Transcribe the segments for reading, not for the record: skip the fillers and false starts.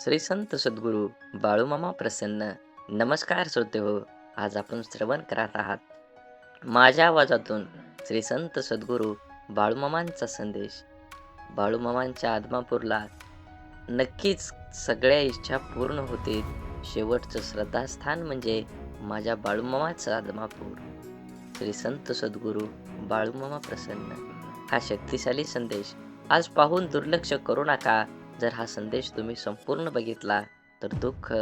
श्री संत सद्गुरू बाळूमामा प्रसन्न. नमस्कार श्रोते हो. आज आपण श्रवण करत आहात माझ्या आवाजातून श्री संत सद्गुरू बाळूमामांचा संदेश. बाळूमामांच्या आदमापूरला नक्कीच सगळ्या इच्छा पूर्ण होतील. शेवटचं श्रद्धास्थान म्हणजे माझ्या बाळूमामाचं आदमापूर. श्री संत सद्गुरू बाळूमामा प्रसन्न. हा शक्तिशाली संदेश आज पाहून दुर्लक्ष करू नका. जर हा संदेश तुम्ही संपूर्ण बघितला तर दुःख,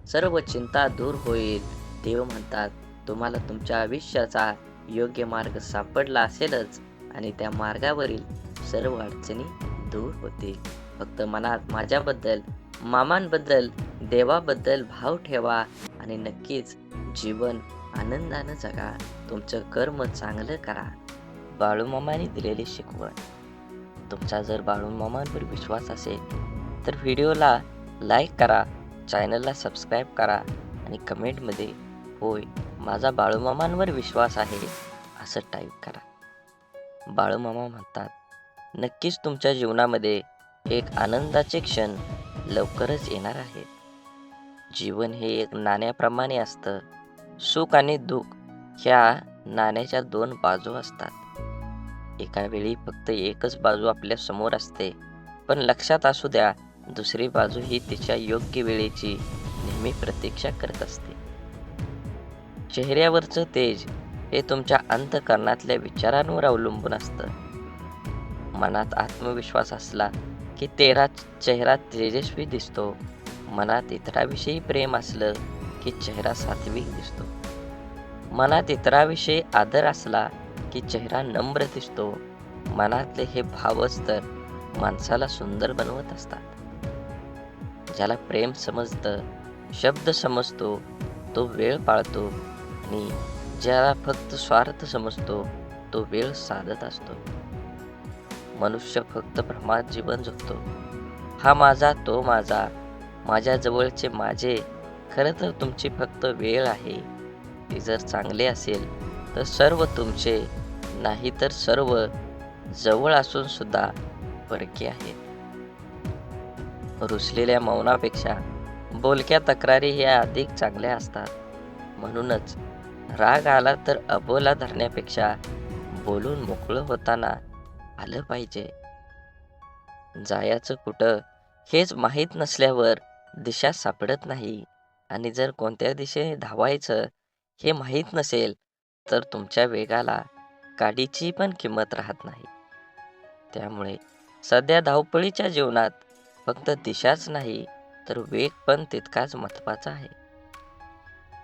सर्व चिंता दूर होईल. देव म्हणतात तुम्हाला तुमच्या आयुष्याचा योग्य मार्ग सापडला असेलच आणि त्या मार्गावरील सर्व अडचणी दूर होतील. फक्त मनात माझ्याबद्दल, मामांबद्दल, देवाबद्दल भाव ठेवा आणि नक्कीच जीवन आनंदानं जगा. तुमचं कर्म चांगलं करा. बाळूमामांनी दिलेली शिकवण. तुमचा जर बाळूमामांवर विश्वास असेल तर व्हिडिओला लाईक करा, चॅनलला सबस्क्राईब करा आणि कमेंटमध्ये होय माझा बाळूमामांवर विश्वास आहे असं टाईप करा. बाळूमामा म्हणतात नक्कीच तुमच्या जीवनामध्ये एक आनंदाचे क्षण लवकरच येणार आहेत. जीवन हे एक नाण्याप्रमाणे असतं. सुख आणि दुःख ह्या नाण्याच्या दोन बाजू असतात. एका वेळी फक्त एकच बाजू आपल्या समोर असते, पण लक्षात असू द्या दुसरी बाजू ही तिच्या योग्य वेळेची नेहमी प्रतीक्षा करत असते. चेहऱ्यावरचं तेज हे तुमच्या अंतःकरणातल्या विचारांवर अवलंबून असतं. मनात आत्मविश्वास असला की चेहरा तेजस्वी दिसतो. मनात इतराविषयी प्रेम असलं की चेहरा सात्विक दिसतो. मनात इतराविषयी आदर असला की चेहरा नम्र दिसतो. मनातले हे भावच तर माणसाला सुंदर बनवत असतात. ज्याला प्रेम समजतं, शब्द समजतो, तो वेळ पाळतो आणि ज्याला फक्त स्वार्थ समजतो तो वेळ साधत असतो. मनुष्य फक्त भ्रमात जीवन जगतो. हा माझा, तो माझा, माझ्या जवळचे माझे. खरं तर तुमची फक्त वेळ आहे. ती जर चांगली असेल तर सर्व तुमचे, नाही तर सर्व जवळ असून सुद्धा परके आहेत. रुसलेल्या मौनापेक्षा बोलक्या तक्रारी ह्या अधिक चांगल्या असतात. म्हणूनच राग आला तर अबोला धरण्यापेक्षा बोलून मोकळं होताना आलं पाहिजे. जायचं कुठं हेच माहीत नसल्यावर दिशा सापडत नाही आणि जर कोणत्या दिशेने धावायचं हे माहीत नसेल तर तुमच्या वेगाला काडीची पण किंमत राहत नाही. त्यामुळे सध्या धावपळीच्या जीवनात फक्त दिशाच नाही तर वेग पण तितकाच महत्त्वाचा आहे.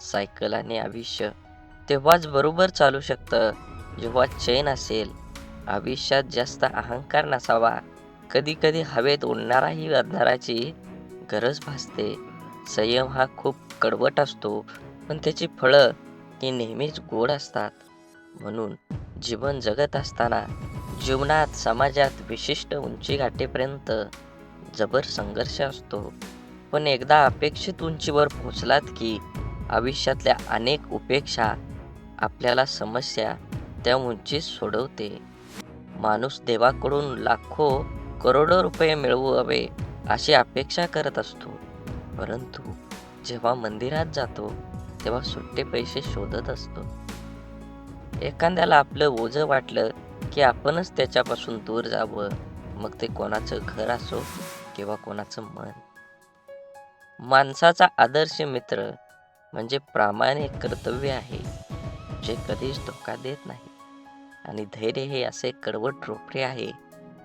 सायकल आणि आयुष्य तेव्हाच बरोबर चालू शकतं जेव्हा चैन असेल. आयुष्यात जास्त अहंकार नसावा. कधी कधी हवेत उडणाराही अंधाराची गरज भासते. संयम हा खूप कडवट असतो, पण त्याची फळं ही नेहमीच गोड असतात. म्हणून जीवन जगत असताना जीवनात, समाजात विशिष्ट उंची गाठेपर्यंत जबर संघर्ष असतो. पण एकदा अपेक्षित उंचीवर पोहोचलात की आयुष्यातल्या अनेक उपेक्षा आपल्याला समस्या त्या उंचीत सोडवते. माणूस देवाकडून लाखो करोडो रुपये मिळवावे अशी अपेक्षा करत असतो, परंतु जेव्हा मंदिरात जातो तेव्हा सुट्टे पैसे शोधत असतो. एखाद्याला आपलं ओझं वाटलं की आपणच त्याच्यापासून दूर जावं, मग ते कोणाचं घर असो किंवा कोणाचं मन. माणसाचा आदर्श मित्र म्हणजे प्रामाणिक कर्तव्य आहे, जे कधीच धोका देत नाही. आणि धैर्य हे असे कडवट रोपटे आहे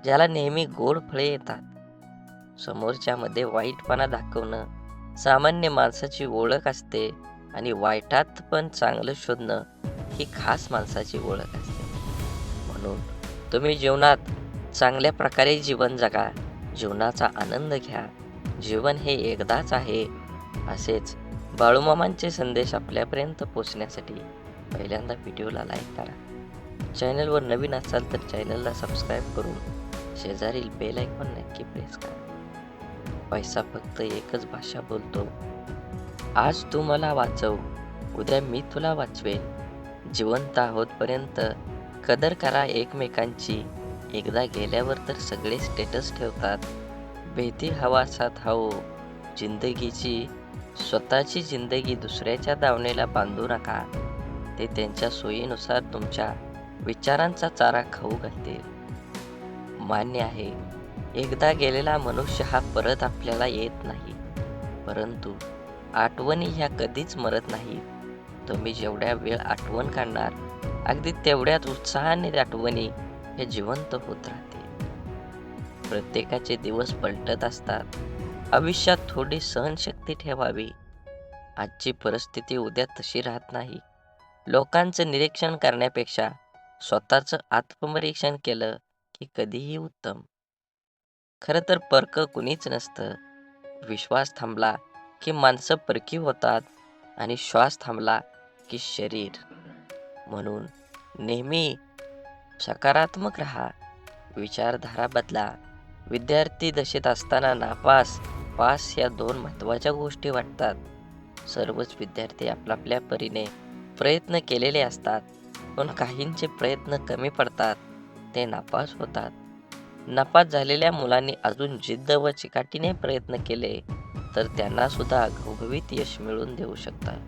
ज्याला नेहमी गोड फळे येतात. समोरच्यामध्ये वाईटपणा दाखवणं सामान्य माणसाची ओळख असते आणि वाईटात पण चांगलं शोधणं ही खास माणसाची ओळख असते. म्हणून तुम्ही जीवनात चांगल्या प्रकारे जीवन जगा, जीवनाचा आनंद घ्या. जीवन हे एकदाच आहे. असेच बाळूमामांचे संदेश आपल्यापर्यंत पोहोचण्यासाठी पहिल्यांदा व्हिडिओला लाईक करा. चॅनलवर नवीन असाल तर चॅनलला सबस्क्राईब करून शेजारील बेल आयकॉन नक्की प्रेस करा. पैसा फक्त एकच भाषा बोलतो. आज तू मला वाचव, उद्या मी तुला वाचवेन. जिवंत आहोतपर्यंत कदर करा एकमेकांची. एकदा गेल्यावर तर सगळे स्टेटस ठेवतात. बेती हवा साथ हो, जिंदगीची स्वतःची जिंदगी दुसऱ्याच्या दावणीला बांधू नका. ते त्यांच्या सोयीनुसार तुमच्या विचारांचा चारा खाऊ घालतील. मान्य आहे, एकदा गेलेला मनुष्य हा परत आपल्याला येत नाही, परंतु आठवणी ह्या कधीच मरत नाहीत. तुम्ही जेवढ्या वेळ आठवण काढणार, अगदी तेवढ्याच उत्साहाने आठवणी हे जिवंत होत राहतील. प्रत्येकाचे दिवस पलटत असतात. आयुष्यात थोडी सहनशक्ती ठेवावी. आजची परिस्थिती उद्या तशी राहत नाही. लोकांचं निरीक्षण करण्यापेक्षा स्वतःचं आत्मपरीक्षण केलं की कधीही उत्तम. खरं तर परक कुणीच नसतं. विश्वास थांबला की माणसं परकी होतात आणि श्वास थांबला की शरीर. म्हणून नेहमी सकारात्मक राहा. विचारधारा बदला. विद्यार्थी दशेत असताना नापास, पास या 2 महत्त्वाच्या गोष्टी वाटतात. सर्वच विद्यार्थी आपापल्या परीने प्रयत्न केलेले असतात, पण काहींचे प्रयत्न कमी पडतात, ते नापास होतात. नापास झालेल्या मुलांनी अजून जिद्द व चिकाटीने प्रयत्न केले तर त्यांना सुद्धा घवघवीत यश मिळवून देऊ शकतात.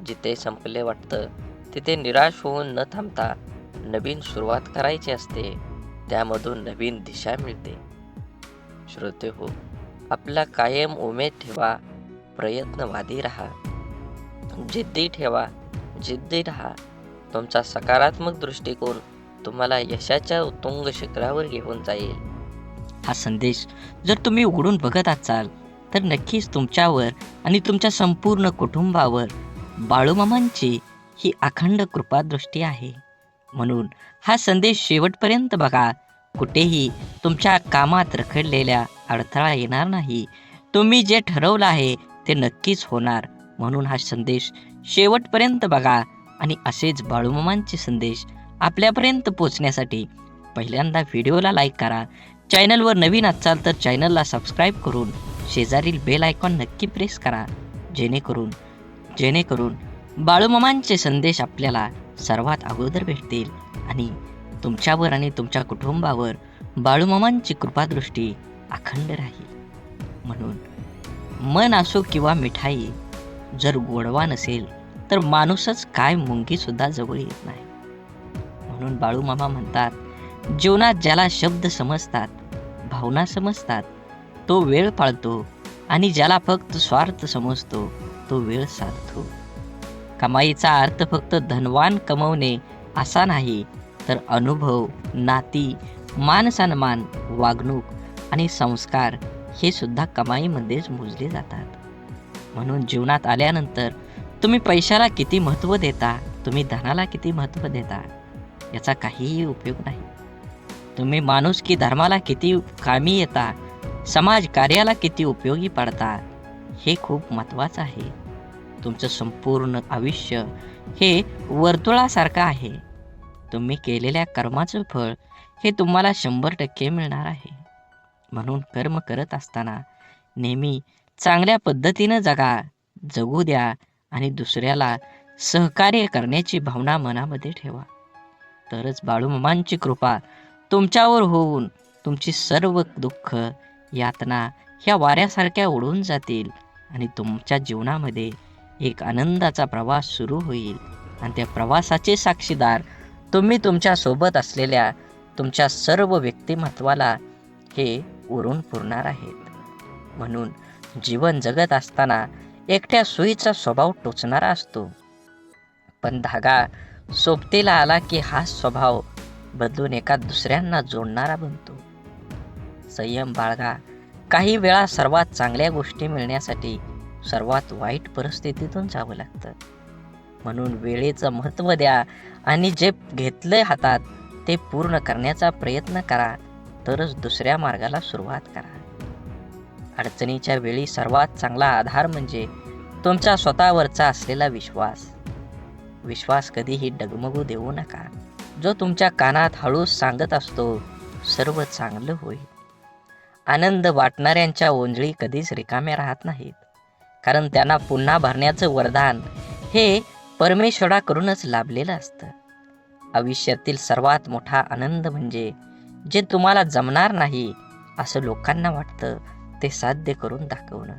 जिथे संपले वाटतं तिथे निराश होऊन न थांबता नवीन सुरुवात करायची असते. त्यामधून नवीन दिशा मिळते. श्रोतेहो, आपला कायम उमेद ठेवा. प्रयत्नवादी राहा. जिद्दी ठेवा. जिद्दी राहा. तुमचा सकारात्मक दृष्टिकोन तुम्हाला यशाच्या उत्तुंग शिखरावर घेऊन जाईल. हा संदेश जर तुम्ही उघडून बघत असाल तर नक्कीच तुमच्यावर आणि तुमच्या संपूर्ण कुटुंबावर बाळूमामांची ही अखंड कृपादृष्टी आहे. म्हणून हा संदेश शेवटपर्यंत बघा. कुठेही तुमच्या कामात रखडलेल्या अडथळा येणार नाही. तुम्ही जे ठरवलं आहे ते नक्कीच होणार. म्हणून हा संदेश शेवटपर्यंत बघा आणि असेच बाळूमामांचे संदेश आपल्यापर्यंत पोचण्यासाठी पहिल्यांदा व्हिडिओला लाईक करा. चॅनलवर नवीन असाल तर चॅनलला सबस्क्राईब करून शेजारील बेल आयकॉन नक्की प्रेस करा, जेणेकरून बाळूमामांचे संदेश आपल्याला सर्वात अगोदर भेटतील आणि तुमच्यावर आणि तुमच्या कुटुंबावर बाळूमामांची कृपादृष्टी अखंड राहील. म्हणून मन असो किंवा मिठाई, जर गोडवा नसेल तर माणूसच काय मुंगीसुद्धा जवळ येत नाही. म्हणून बाळूमामा म्हणतात, जीवनात ज्याला शब्द समजतात, भावना समजतात, तो वेळ पाळतो आणि ज्याला फक्त स्वार्थ समजतो तो वेळ साधतो. कमाईचा अर्थ फक्त धनवान कमवणे असा नाही, तर अनुभव, नाती, मान-सन्मान, वागणूक आणि संस्कार हे सुद्धा कमाईमध्येच मोजले जातात. म्हणून जीवनात आल्यानंतर तुम्ही पैशाला किती महत्त्व देता, तुम्ही धनाला किती महत्त्व देता, याचा काहीही उपयोग नाही. तुम्ही माणुसकी धर्माला किती कामी येता, समाज कार्याला किती उपयोगी पडता, हे खूप महत्त्वाचं आहे. तुमचं संपूर्ण आयुष्य हे वर्तुळासारखं आहे. तुम्ही केलेल्या कर्माचं फळ हे तुम्हाला 100% मिळणार आहे. म्हणून कर्म करत असताना नेहमी चांगल्या पद्धतीनं जगू द्या आणि दुसऱ्याला सहकार्य करण्याची भावना मनामध्ये ठेवा. तरच बाळूमामांची कृपा तुमच्यावर होऊन तुमची सर्व दुःख, यातना ह्या वाऱ्यासारख्या उडून जातील आणि तुमच्या जीवनामध्ये एक आनंदाचा प्रवास सुरू होईल. आणि त्या प्रवासाचे साक्षीदार तुम्ही तुमच्या सोबत असलेल्या तुमच्या सर्व व्यक्तिमत्वाला हे उरून पुरणार आहेत. म्हणून जीवन जगत असताना एकट्या सुईचा स्वभाव टोचणारा असतो, पण धागा सोबतीला आला की हा स्वभाव बदलून एका दुसऱ्यांना जोडणारा बनतो. संयम बाळगा. काही वेळा सर्वात चांगल्या गोष्टी मिळण्यासाठी सर्वात वाईट परिस्थितीतून जावं लागतं. म्हणून वेळेचं महत्त्व द्या आणि जे घेतलंय हातात ते पूर्ण करण्याचा प्रयत्न करा, तरच दुसऱ्या मार्गाला सुरुवात करा. अडचणीच्या वेळी सर्वात चांगला आधार म्हणजे तुमचा स्वतःवरचा असलेला विश्वास कधीही डगमगू देऊ नका. जो तुमच्या कानात हळूच सांगत असतो, सर्व चांगलं होईल. आनंद वाटणाऱ्यांच्या ओंजळी कधीच रिकाम्या राहत नाहीत, कारण त्यांना पुन्हा भरण्याचं वरदान हे परमेश्वराकडूनच लाभलेलं असतं. आयुष्यातील सर्वात मोठा आनंद म्हणजे जे तुम्हाला जमणार नाही असं लोकांना वाटतं ते साध्य करून दाखवणं.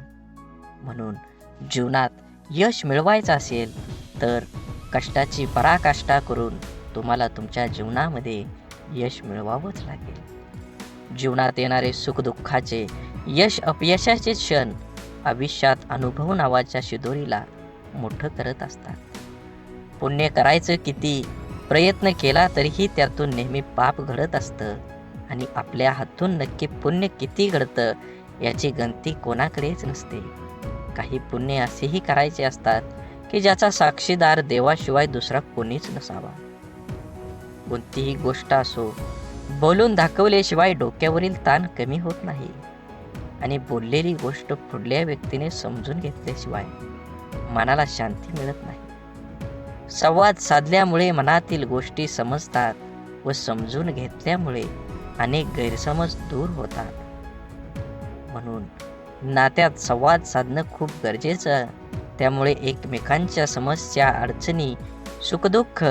म्हणून जीवनात यश मिळवायचं असेल तर कष्टाची पराकाष्ठा करून तुम्हाला तुमच्या जीवनामध्ये यश मिळवावंच लागेल. जीवनात येणारे सुखदुःखाचे, यश अपयशाचे क्षण आयुष्यात अनुभव नावाच्या शिदोरीला मोठं करत असतात. पुण्य करायचं किती प्रयत्न केला तरीही त्यातून नेहमी पाप घडत असतं आणि आपल्या हातून नक्की पुण्य किती घडतं याची गणती कोणाकडेच नसते. काही पुण्य असेही करायचे असतात की ज्याचा साक्षीदार देवाशिवाय दुसरा कोणीच नसावा. कोणतीही गोष्ट असो, बोलून दाखवल्याशिवाय डोक्यावरील ताण कमी होत नाही आणि बोललेली गोष्ट पुढल्या व्यक्तीने समजून घेतल्याशिवाय मनाला शांती मिळत नाही. संवाद साधल्यामुळे मनातील गोष्टी समजतात व समजून घेतल्यामुळे अनेक गैरसमज दूर होतात. म्हणून नात्यात संवाद साधणं खूप गरजेचं. त्यामुळे एकमेकांच्या समस्या, अडचणी, सुखदुःख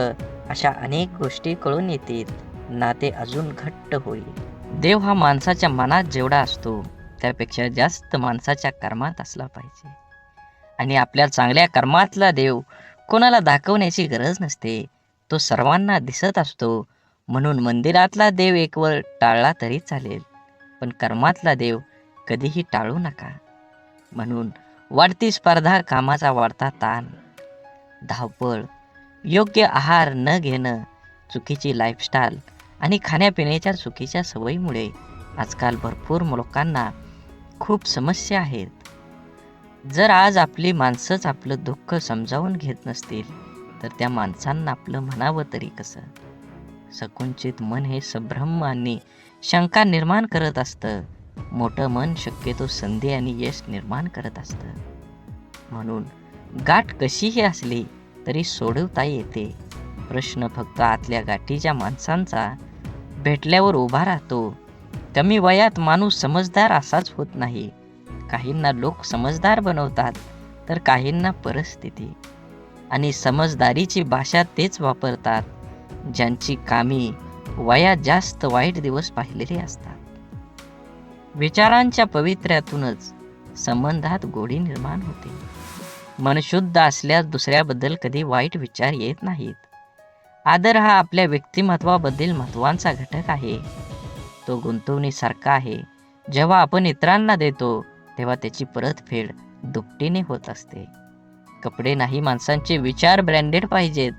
अशा अनेक गोष्टी कळून येतील. नाते अजून घट्ट होईल. देव हा माणसाच्या मनात जेवढा असतो त्यापेक्षा जास्त माणसाच्या कर्मात असला पाहिजे. आणि आपल्या चांगल्या कर्मातला देव कोणाला दाखवण्याची गरज नसते. तो सर्वांना दिसत असतो. म्हणून मंदिरातला देव एकवर टाळला तरी चालेल, पण कर्मातला देव कधीही टाळू नका. म्हणून वाढती स्पर्धा, कामाचा वाढता ताण, धावपळ, योग्य आहार न घेणं, चुकीची लाईफस्टाईल आणि खाण्यापिण्याच्या चुकीच्या सवयीमुळे आजकाल भरपूर लोकांना खूप समस्या आहेत. जर आज आपली माणसंच आपलं दुःख समजावून घेत नसतील तर त्या माणसांना आपलं म्हणावं तरी कसं? संकुचित मन हे संभ्रम आणि शंका निर्माण करत असतं. मोठं मन शक्यतो संधी आणि यश निर्माण करत असतं. म्हणून गाठ कशीही असली तरी सोडवता येते. प्रश्न फक्त आतल्या गाठीच्या माणसांचा भेटल्यावर उभा राहतो. कमी वयात माणूस समजदार असाच होत नाही. काहींना लोक समजदार बनवतात तर काहींना परिस्थिती. आणि समजदारीची भाषा तेच वापरतात ज्यांची कामी वयात जास्त वाईट दिवस पाहिलेले असतात. विचारांच्या पवित्र्यातूनच संबंधात गोडी निर्माण होते. मन शुद्ध असल्यास दुसऱ्याबद्दल कधी वाईट विचार येत नाहीत. आदर हा आपल्या व्यक्तिमत्वाबद्दल महत्त्वाचा घटक आहे. तो गुंतवणुकीसारखा आहे. जेव्हा आपण इतरांना देतो तेव्हा त्याची परतफेड दुपटीने होत असते. कपडे नाही, माणसांचे विचार ब्रँडेड पाहिजेत.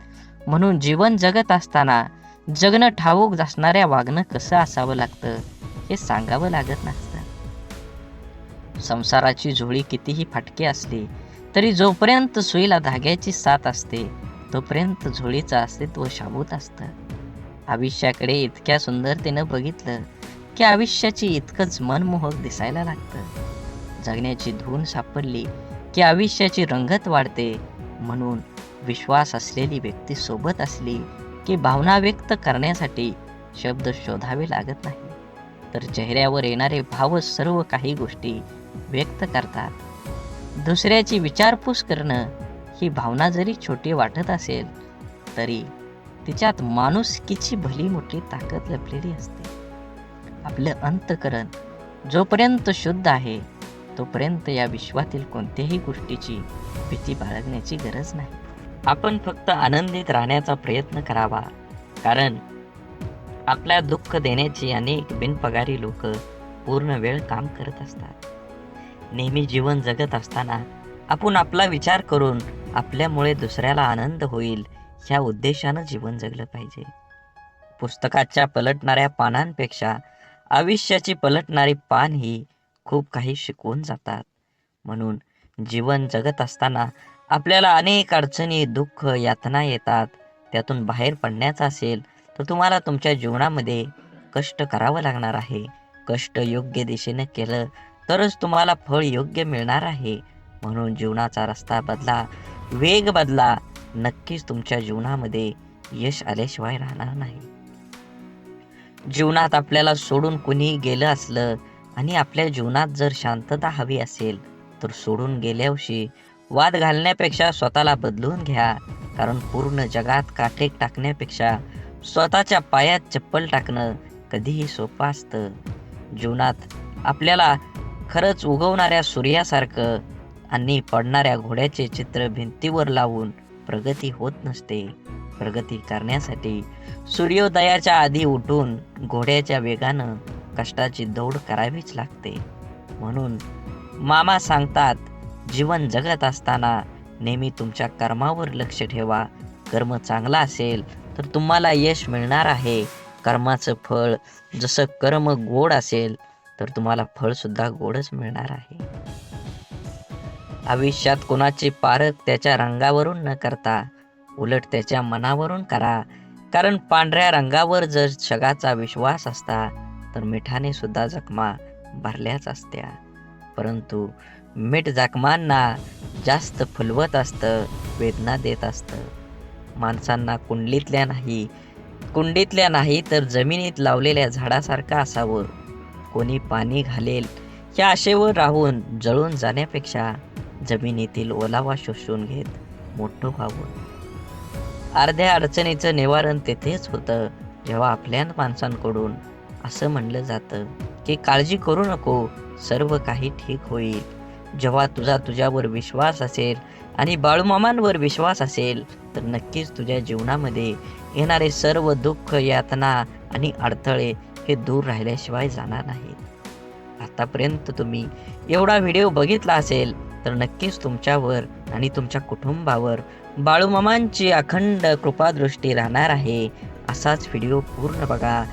म्हणून जीवन जगत असताना जगणं ठाऊक असणाऱ्या वागणं कसं असावं लागतं हे सांगावं लागत नसतं. संसाराची झोळी कितीही फाटकी असली तरी जोपर्यंत सुईला धाग्याची साथ असते तोपर्यंत झोळीचं अस्तित्व शाबूत असतं. आयुष्याकडे इतक्या सुंदरतेनं बघितलं की आयुष्याची इतकंच मनमोहक दिसायला लागतं. जगण्याची धून सापडली की आयुष्याची रंगत वाढते. म्हणून विश्वास असलेली व्यक्ती सोबत असली की भावना व्यक्त करण्यासाठी शब्द शोधावे लागत नाही, तर चेहऱ्यावर येणारे भावच सर्व काही गोष्टी व्यक्त करतात. दुसऱ्याची विचारपूस करणं ही भावना जरी छोटी वाटत असेल तरी तिच्यात माणुसकीची भली मोठी ताकद लपलेली असते. आपलं अंतःकरण जोपर्यंत शुद्ध आहे तोपर्यंत या विश्वातील कोणत्याही गोष्टीची भीती बाळगण्याची गरज नाही. आपण फक्त आनंदित राहण्याचा प्रयत्न करावा, कारण आपल्या दुःख देण्याची अनेक बिनपगारी लोक पूर्ण वेळ काम करत असतात. नेहमी जीवन जगत असताना आपण आपला विचार करून आपल्यामुळे दुसऱ्याला आनंद होईल ह्या उद्देशानं जीवन जगलं पाहिजे. पुस्तकाच्या पलटणाऱ्या पानांपेक्षा आयुष्याची पलटणारी पान ही खूप काही शिकवून जातात. म्हणून जीवन जगत असताना आपल्याला अनेक अडचणी, दुःख, यातना येतात. त्यातून बाहेर पडण्याचं असेल तर तुम्हाला तुमच्या जीवनामध्ये कष्ट करावं लागणार आहे. कष्ट योग्य दिशेने केलं तरच तुम्हाला फळ योग्य मिळणार आहे. म्हणून जीवनाचा रस्ता बदला, वेग बदला. नक्कीच तुमच्या जीवनामध्ये यश आल्याशिवाय राहणार नाही. जीवनात आपल्याला सोडून कुणी गेलं असलं आणि आपल्या जीवनात जर शांतता हवी असेल तर सोडून गेल्यावर्षी वाद घालण्यापेक्षा स्वतःला बदलून घ्या. कारण पूर्ण जगात काटे टाकण्यापेक्षा स्वतःच्या पायात चप्पल टाकणं कधीही सोपं असतं. जीवनात आपल्याला खरंच उगवणाऱ्या सूर्यासारखं आणि पडणाऱ्या घोड्याचे चित्र भिंतीवर लावून प्रगती होत नसते. प्रगती करण्यासाठी सूर्योदयाच्या आधी उठून घोड्याच्या वेगानं कष्टाची दौड करावीच लागते. म्हणून मामा सांगतात, जीवन जगत असताना नेहमी तुमच्या कर्मावर लक्ष ठेवा. कर्म चांगला असेल तर तुम्हाला यश मिळणार आहे. कर्माचं फळ जसं कर्म गोड असेल तर तुम्हाला फळ सुद्धा गोडच मिळणार आहे. आयुष्यात कोणाचे पारख त्याच्या रंगावरून न करता उलट त्याच्या मनावरून करा. कारण पांढऱ्या रंगावर जर जगाचा विश्वास असता तर मिठाने सुद्धा जखमा भरल्याच असत्या. परंतु मीठ जखमांना जास्त फुलवत असतं, वेदना देत असतं. माणसांना कुंडीतल्या नाही तर जमिनीत लावलेल्या झाडासारखं असावं. कोणी पाणी घालेल या आशेवर राहून जळून जाण्यापेक्षा जमिनीतील ओलावा शोषून घेत मोठं व्हावं. अर्ध्या अडचणीचं निवारण तेथेच होतं जेव्हा आपल्या माणसांकडून असं म्हणलं जातं की काळजी करू नको, सर्व काही ठीक होईल. जेव्हा तुझ्यावर विश्वास असेल आणि बाळूमामांवर विश्वास असेल तर नक्कीच तुझ्या जीवनामध्ये येणारे सर्व दुःख, यातना आणि अडथळे हे दूर राहिल्याशिवाय जाणार नाहीत. आतापर्यंत तुम्ही एवढा व्हिडिओ बघितला असेल तर नक्कीच तुमच्यावर आणि तुमच्या कुटुंबावर बाळूमामांची अखंड कृपादृष्टी राहणार आहे. असाच व्हिडिओ पूर्ण बघा.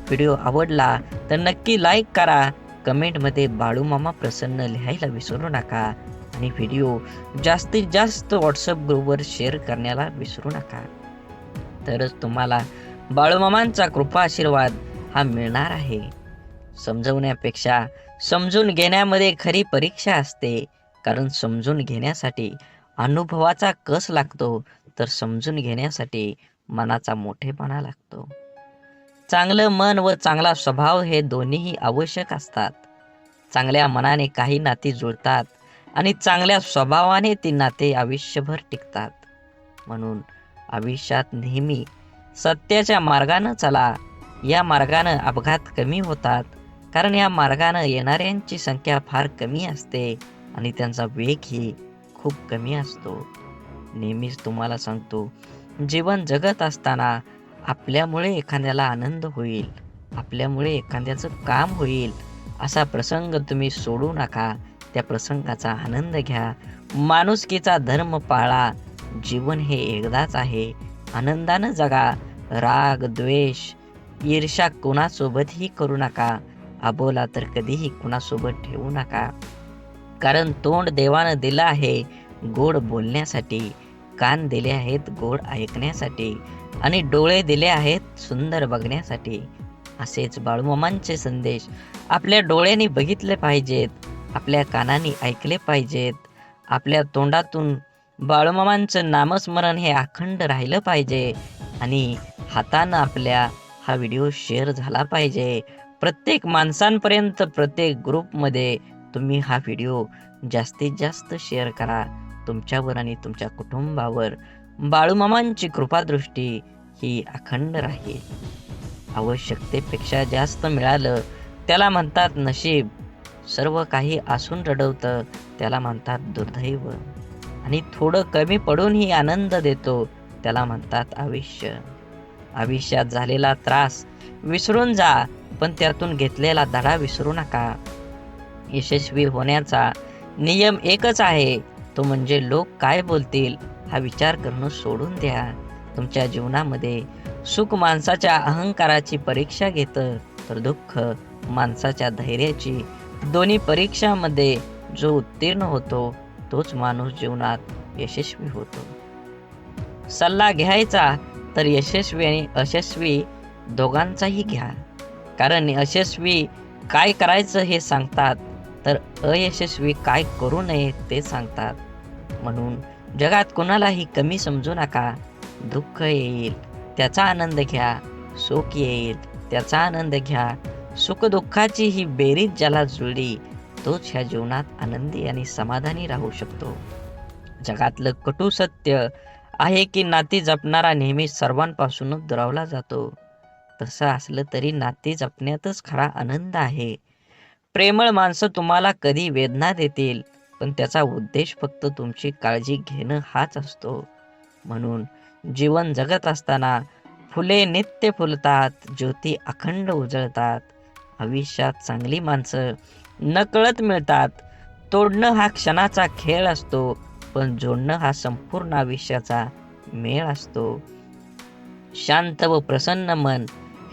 व्हिडिओ आवडला तर नक्की लाईक करा. कमेंटमध्ये बाळूमामा प्रसन्न लिहायला विसरू नका आणि व्हिडिओ जास्तीत जास्त व्हॉट्सअप ग्रुपवर शेअर करण्याला विसरू नका. तरच तुम्हाला बाळूमामांचा कृपा आशीर्वाद हा मिळणार आहे. समजवण्यापेक्षा समजून घेण्यामध्ये खरी परीक्षा असते. कारण समजून घेण्यासाठी अनुभवाचा कस लागतो तर समजून घेण्यासाठी मनाचा मोठेपणा लागतो. चांगलं मन व चांगला स्वभाव हे दोन्हीही आवश्यक असतात. चांगल्या मनाने काही नाती जुळतात आणि चांगल्या स्वभावाने ती नाते आयुष्यभर टिकतात. म्हणून आयुष्यात नेहमी सत्याच्या मार्गानं चला. या मार्गानं अपघात कमी होतात. कारण या मार्गानं येणाऱ्यांची संख्या फार कमी असते आणि त्यांचा वेगही खूप कमी असतो. नेहमीच तुम्हाला सांगतो, जीवन जगत असताना आपल्यामुळे एखाद्याला आनंद होईल, आपल्यामुळे एखाद्याचं काम होईल असा प्रसंग तुम्ही सोडू नका. त्या प्रसंगाचा आनंद घ्या. माणुसकीचा धर्म पाळा. जीवन हे एकदाच आहे. आनंदानं जगा. राग, द्वेष, ईर्ष्या कुणासोबतही करू नका. अबोला तर कधीही कुणासोबत ठेवू नका. कारण तोंड देवानं दिलं आहे गोड बोलण्यासाठी, कान दिले आहेत गोड ऐकण्यासाठी आणि डोळे दिले आहेत सुंदर बघण्यासाठी. असेच बाळूमामांचे संदेश आपल्या डोळ्यांनी बघितले पाहिजेत, आपल्या कानांनी ऐकले पाहिजेत, आपल्या तोंडातून बाळूमामांचं नामस्मरण हे अखंड राहिलं पाहिजे आणि हातानं आपल्या हा व्हिडिओ शेअर झाला पाहिजे. प्रत्येक माणसांपर्यंत, प्रत्येक ग्रुपमध्ये तुम्ही हा व्हिडिओ जास्तीत जास्त शेअर करा. तुमच्यावर आणि तुमच्या कुटुंबावर बाळूमामांची कृपादृष्टी ही अखंड राहील. आवश्यकतेपेक्षा जास्त मिळालं त्याला म्हणतात नशीब. सर्व काही असून रडवतं त्याला म्हणतात दुर्दैव. आणि थोडं कमी पडूनही आनंद देतो त्याला म्हणतात आयुष्य. आयुष्यात झालेला त्रास विसरून जा, पण त्यातून घेतलेला धडा विसरू नका. यशस्वी होण्याचा नियम एकच आहे, तो म्हणजे लोक काय बोलतील हा विचार करणं सोडून द्या. तुमच्या जीवनामध्ये सुख माणसाच्या अहंकाराची परीक्षा घेतं तर दुःख माणसाच्या धैर्याची. दोन्ही परीक्षामध्ये जो उत्तीर्ण होतो तोच माणूस जीवनात यशस्वी होतो. सल्ला घ्यायचा तर यशस्वी आणि अयशस्वी दोघांचाही घ्या. कारण यशस्वी काय करायचं हे सांगतात तर अयशस्वी काय करू नये ते सांगतात. म्हणून जगात कोणालाही कमी समजू नका. दुःख येईल त्याचा आनंद घ्या, सुख येईल त्याचा आनंद घ्या. सुखदुःखाची ही बेरीज ज्याला जुळली तोच ह्या जीवनात आनंदी आणि समाधानी राहू शकतो. जगातलं कटू सत्य आहे की नाती जपणारा नेहमी सर्वांपासूनच दुरावला जातो. तसं असलं तरी नाती जपण्यातच खरा आनंद आहे. प्रेमळ माणसं तुम्हाला कधी वेदना देतील पण त्याचा उद्देश फक्त तुमची काळजी घेणं हाच असतो. म्हणून जीवन जगत असताना फुले नित्य फुलतात, ज्योती अखंड उजळतात. आयुष्यात चांगली माणसं नकळत मिळतात. तोडणं हा क्षणाचा खेळ असतो, पण जोडणं हा संपूर्ण आयुष्याचा मेळ असतो. शांत व प्रसन्न मन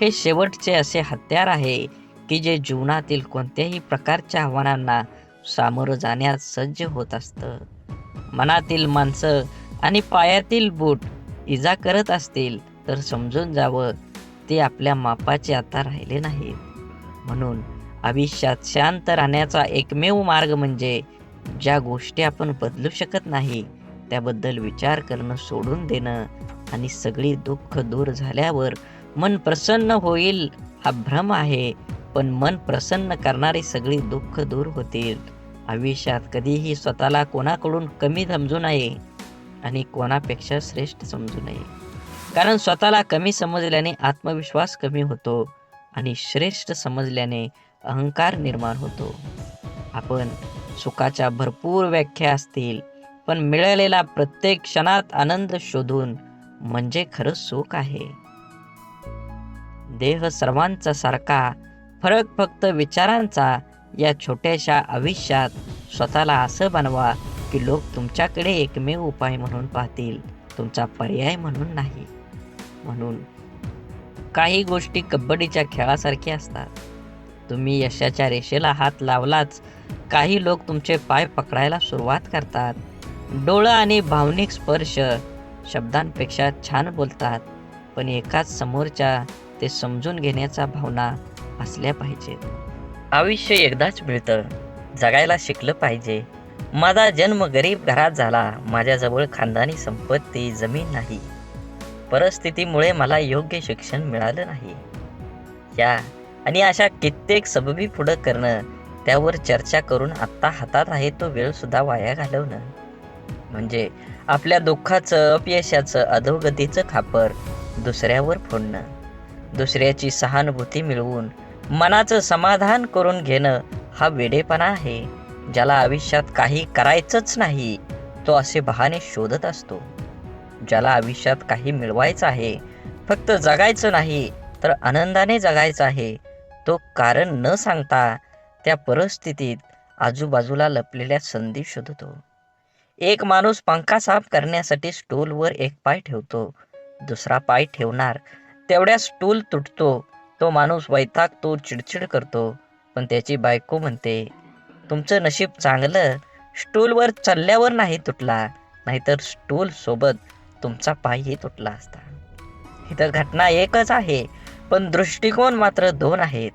हे शेवटचे असे हत्यार आहे की जे जीवनातील कोणत्याही प्रकारच्या आव्हानांना सामोरं जाण्यास सज्ज होत असतं. मनातील माणसं आणि पायातील बूट इजा करत असतील तर समजून जावं ते आपल्या मापाचे आता राहिले नाहीत. म्हणून आयुष्यात शांत राहण्याचा एकमेव मार्ग म्हणजे ज्या गोष्टी आपण बदलू शकत नाही त्याबद्दल विचार करणं सोडून देणं आणि सगळी दुःख दूर झाल्यावर मन प्रसन्न होईल हा भ्रम आहे. पण मन प्रसन्न करणारी सगळी दुःख दूर होतील. आयुष्यात कधीही स्वतःला कोणाकडून कमी समजू नये आणि कोणापेक्षा श्रेष्ठ समजू नये. कारण स्वतःला कमी समजल्याने आत्मविश्वास कमी होतो आणि श्रेष्ठ समजल्याने अहंकार निर्माण होतो. आपण सुखाच्या भरपूर व्याख्या असतील, पण मिळालेला प्रत्येक क्षणात आनंद शोधून म्हणजे खरं सुख आहे. देह सर्वांचा सारखा, फरक फक्त विचारांचा. या छोट्याशा आयुष्यात स्वतःला असं बनवा की लोक तुमच्याकडे एकमेव उपाय म्हणून पाहतील, तुमचा पर्याय म्हणून नाही. म्हणून काही गोष्टी कबड्डीच्या खेळासारख्या असतात. तुम्ही यशाच्या रेषेला हात लावलाच काही लोक तुमचे पाय पकडायला सुरुवात करतात. डोळं आणि भावनिक स्पर्श शब्दांपेक्षा छान बोलतात, पण एकाच समोरच्या ते समजून घेण्याच्या भावना असल्या पाहिजेत. आयुष्य एकदाच मिळतं, जगायला शिकलं पाहिजे. माझा जन्म गरीब घरात झाला, माझ्याजवळ खानदानी संपत्ती जमीन नाही, परिस्थितीमुळे मला योग्य शिक्षण मिळालं नाही. या आणि अशा कित्येक सबबी पुढं करणं, त्यावर चर्चा करून आत्ता हातात आहे तो वेळ सुद्धा वाया घालवणं म्हणजे आपल्या दुःखाचं, अपयशाचं, अधोगतीचं खापर दुसऱ्यावर फोडणं. दुसऱ्याची सहानुभूती मिळवून मनाचं समाधान करून घेणं हा वेडेपणा आहे. ज्याला आयुष्यात काही करायचंच नाही तो असे बहाणे शोधत असतो. ज्याला आयुष्यात काही मिळवायचं आहे, फक्त जगायचं नाही तर आनंदाने जगायचं आहे, तो कारण न सांगता त्या परिस्थितीत आजूबाजूला लपलेल्या संधी शोधतो. एक माणूस पंखा साफ करण्यासाठी स्टूलवर एक पाय ठेवतो, दुसरा पाय ठेवणार तेवढ्या स्टूल तुटतो. तो माणूस वैतागतो, चिडचिड करतो, पण त्याची बायको म्हणते, तुमचं नशीब चांगलं, स्टूलवर चालल्यावर नाही तुटला, नाहीतर स्टूल सोबत तुमचा पायही तुटला असता. इथं घटना एकच आहे, पण दृष्टिकोन मात्र दोन आहेत.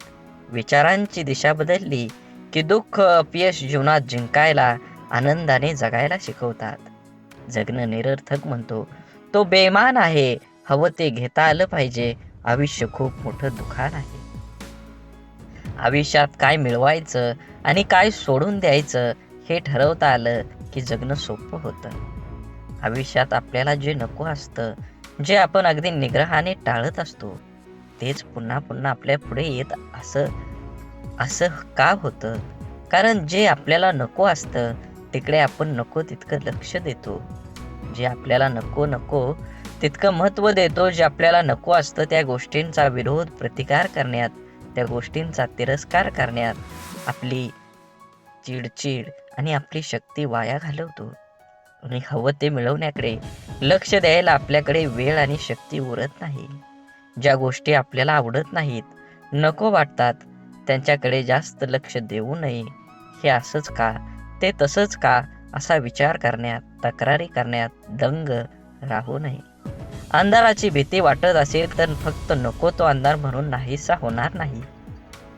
विचारांची दिशा बदलली की दुःख, अपयश जीवनात जिंकायला, आनंदाने जगायला शिकवतात. जगणं निरर्थक म्हणतो तो बेईमान आहे. हवं ते घेता आलं पाहिजे. आयुष्य खूप मोठं दुकान आहे. आयुष्यात काय मिळवायचं आणि काय सोडून द्यायचं हे ठरवता आलं की जगणं सोपं होतं. आयुष्यात आपल्याला जे नको असतं, जे आपण अगदी निग्रहाने टाळत असतो, तेच पुन्हा पुन्हा आपल्या पुढे येत असं का होतं? कारण जे आपल्याला नको असतं तिकडे आपण नको तितकं लक्ष देतो. जे आपल्याला नको तितकं महत्त्व देतो. जे आपल्याला नको असतं त्या गोष्टींचा विरोध, प्रतिकार करण्यात, त्या गोष्टींचा तिरस्कार करण्यात आपली चिडचिड आणि आपली शक्ती वाया घालवतो. आणि हवं ते मिळवण्याकडे लक्ष द्यायला आपल्याकडे वेळ आणि शक्ती उरत नाही. ज्या गोष्टी आपल्याला आवडत नाहीत, नको वाटतात, त्यांच्याकडे जास्त लक्ष देऊ नये. हे असंच का, ते तसंच का असा विचार करण्यात, तक्रारी करण्यात दंग राहू नये. अंधाराची भीती वाटत असेल तर फक्त नको तो अंधार म्हणून नाहीसा होणार नाही.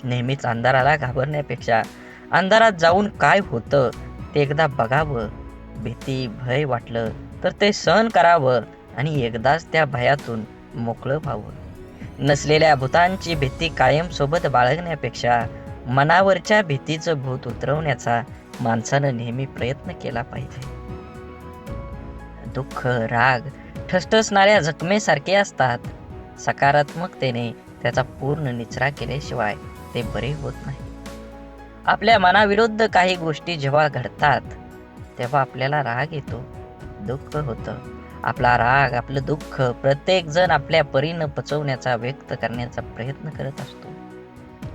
नेहमीच अंधाराला घाबरण्यापेक्षा अंधारात जाऊन काय होतं ते एकदा बघावं. भीती, भय वाटलं तर ते सहन करावं आणि एकदाच त्या भयातून मोकळं व्हावं. नसलेल्या भूतांची भीती कायम सोबत बाळगण्यापेक्षा मनावरच्या भीतीचं भूत उतरवण्याचा माणसानं नेहमी प्रयत्न केला पाहिजे. दुःख, राग ठसठसणाऱ्या जखमेसारखे असतात. सकारात्मकतेने त्याचा पूर्ण निचरा केल्याशिवाय ते बरे होत नाही. आपल्या मनाविरुद्ध काही गोष्टी जेव्हा घडतात तेव्हा आपल्याला राग येतो, दुःख होतं. आपला राग, आपलं दुःख प्रत्येक जण आपल्या परीनं पचवण्याचा, व्यक्त करण्याचा प्रयत्न करत असतो.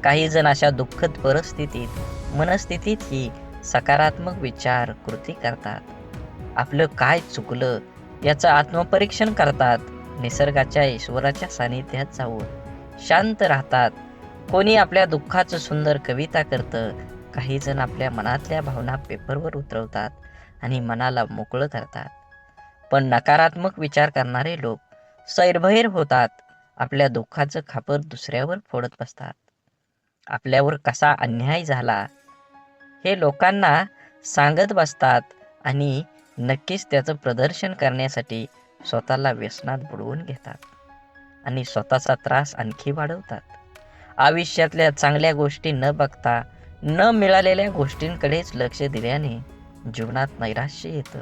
काही जण अशा दुःखद मनस्थितीतही सकारात्मक विचार, कृती करतात. आपलं काय चुकलं याचं आत्मपरीक्षण करतात. निसर्गाच्या, ईश्वराच्या सानिध्यात जाऊन शांत राहतात. कोणी आपल्या दुःखाचं सुंदर कविता करतं. काही जण आपल्या मनातल्या भावना पेपरवर उतरवतात आणि मनाला मोकळं करतात. पण नकारात्मक विचार करणारे लोक सैरभैर होतात. आपल्या दुःखाचं खापर दुसऱ्यावर फोडत बसतात. आपल्यावर कसा अन्याय झाला हे लोकांना सांगत बसतात आणि नक्कीच त्याचं प्रदर्शन करण्यासाठी स्वतःला व्यसनात बुडवून घेतात आणि स्वतःचा त्रास आणखी वाढवतात. आयुष्यातल्या चांगल्या गोष्टी न बघता न मिळालेल्या गोष्टींकडेच लक्ष दिल्याने जीवनात नैराश्य येतं,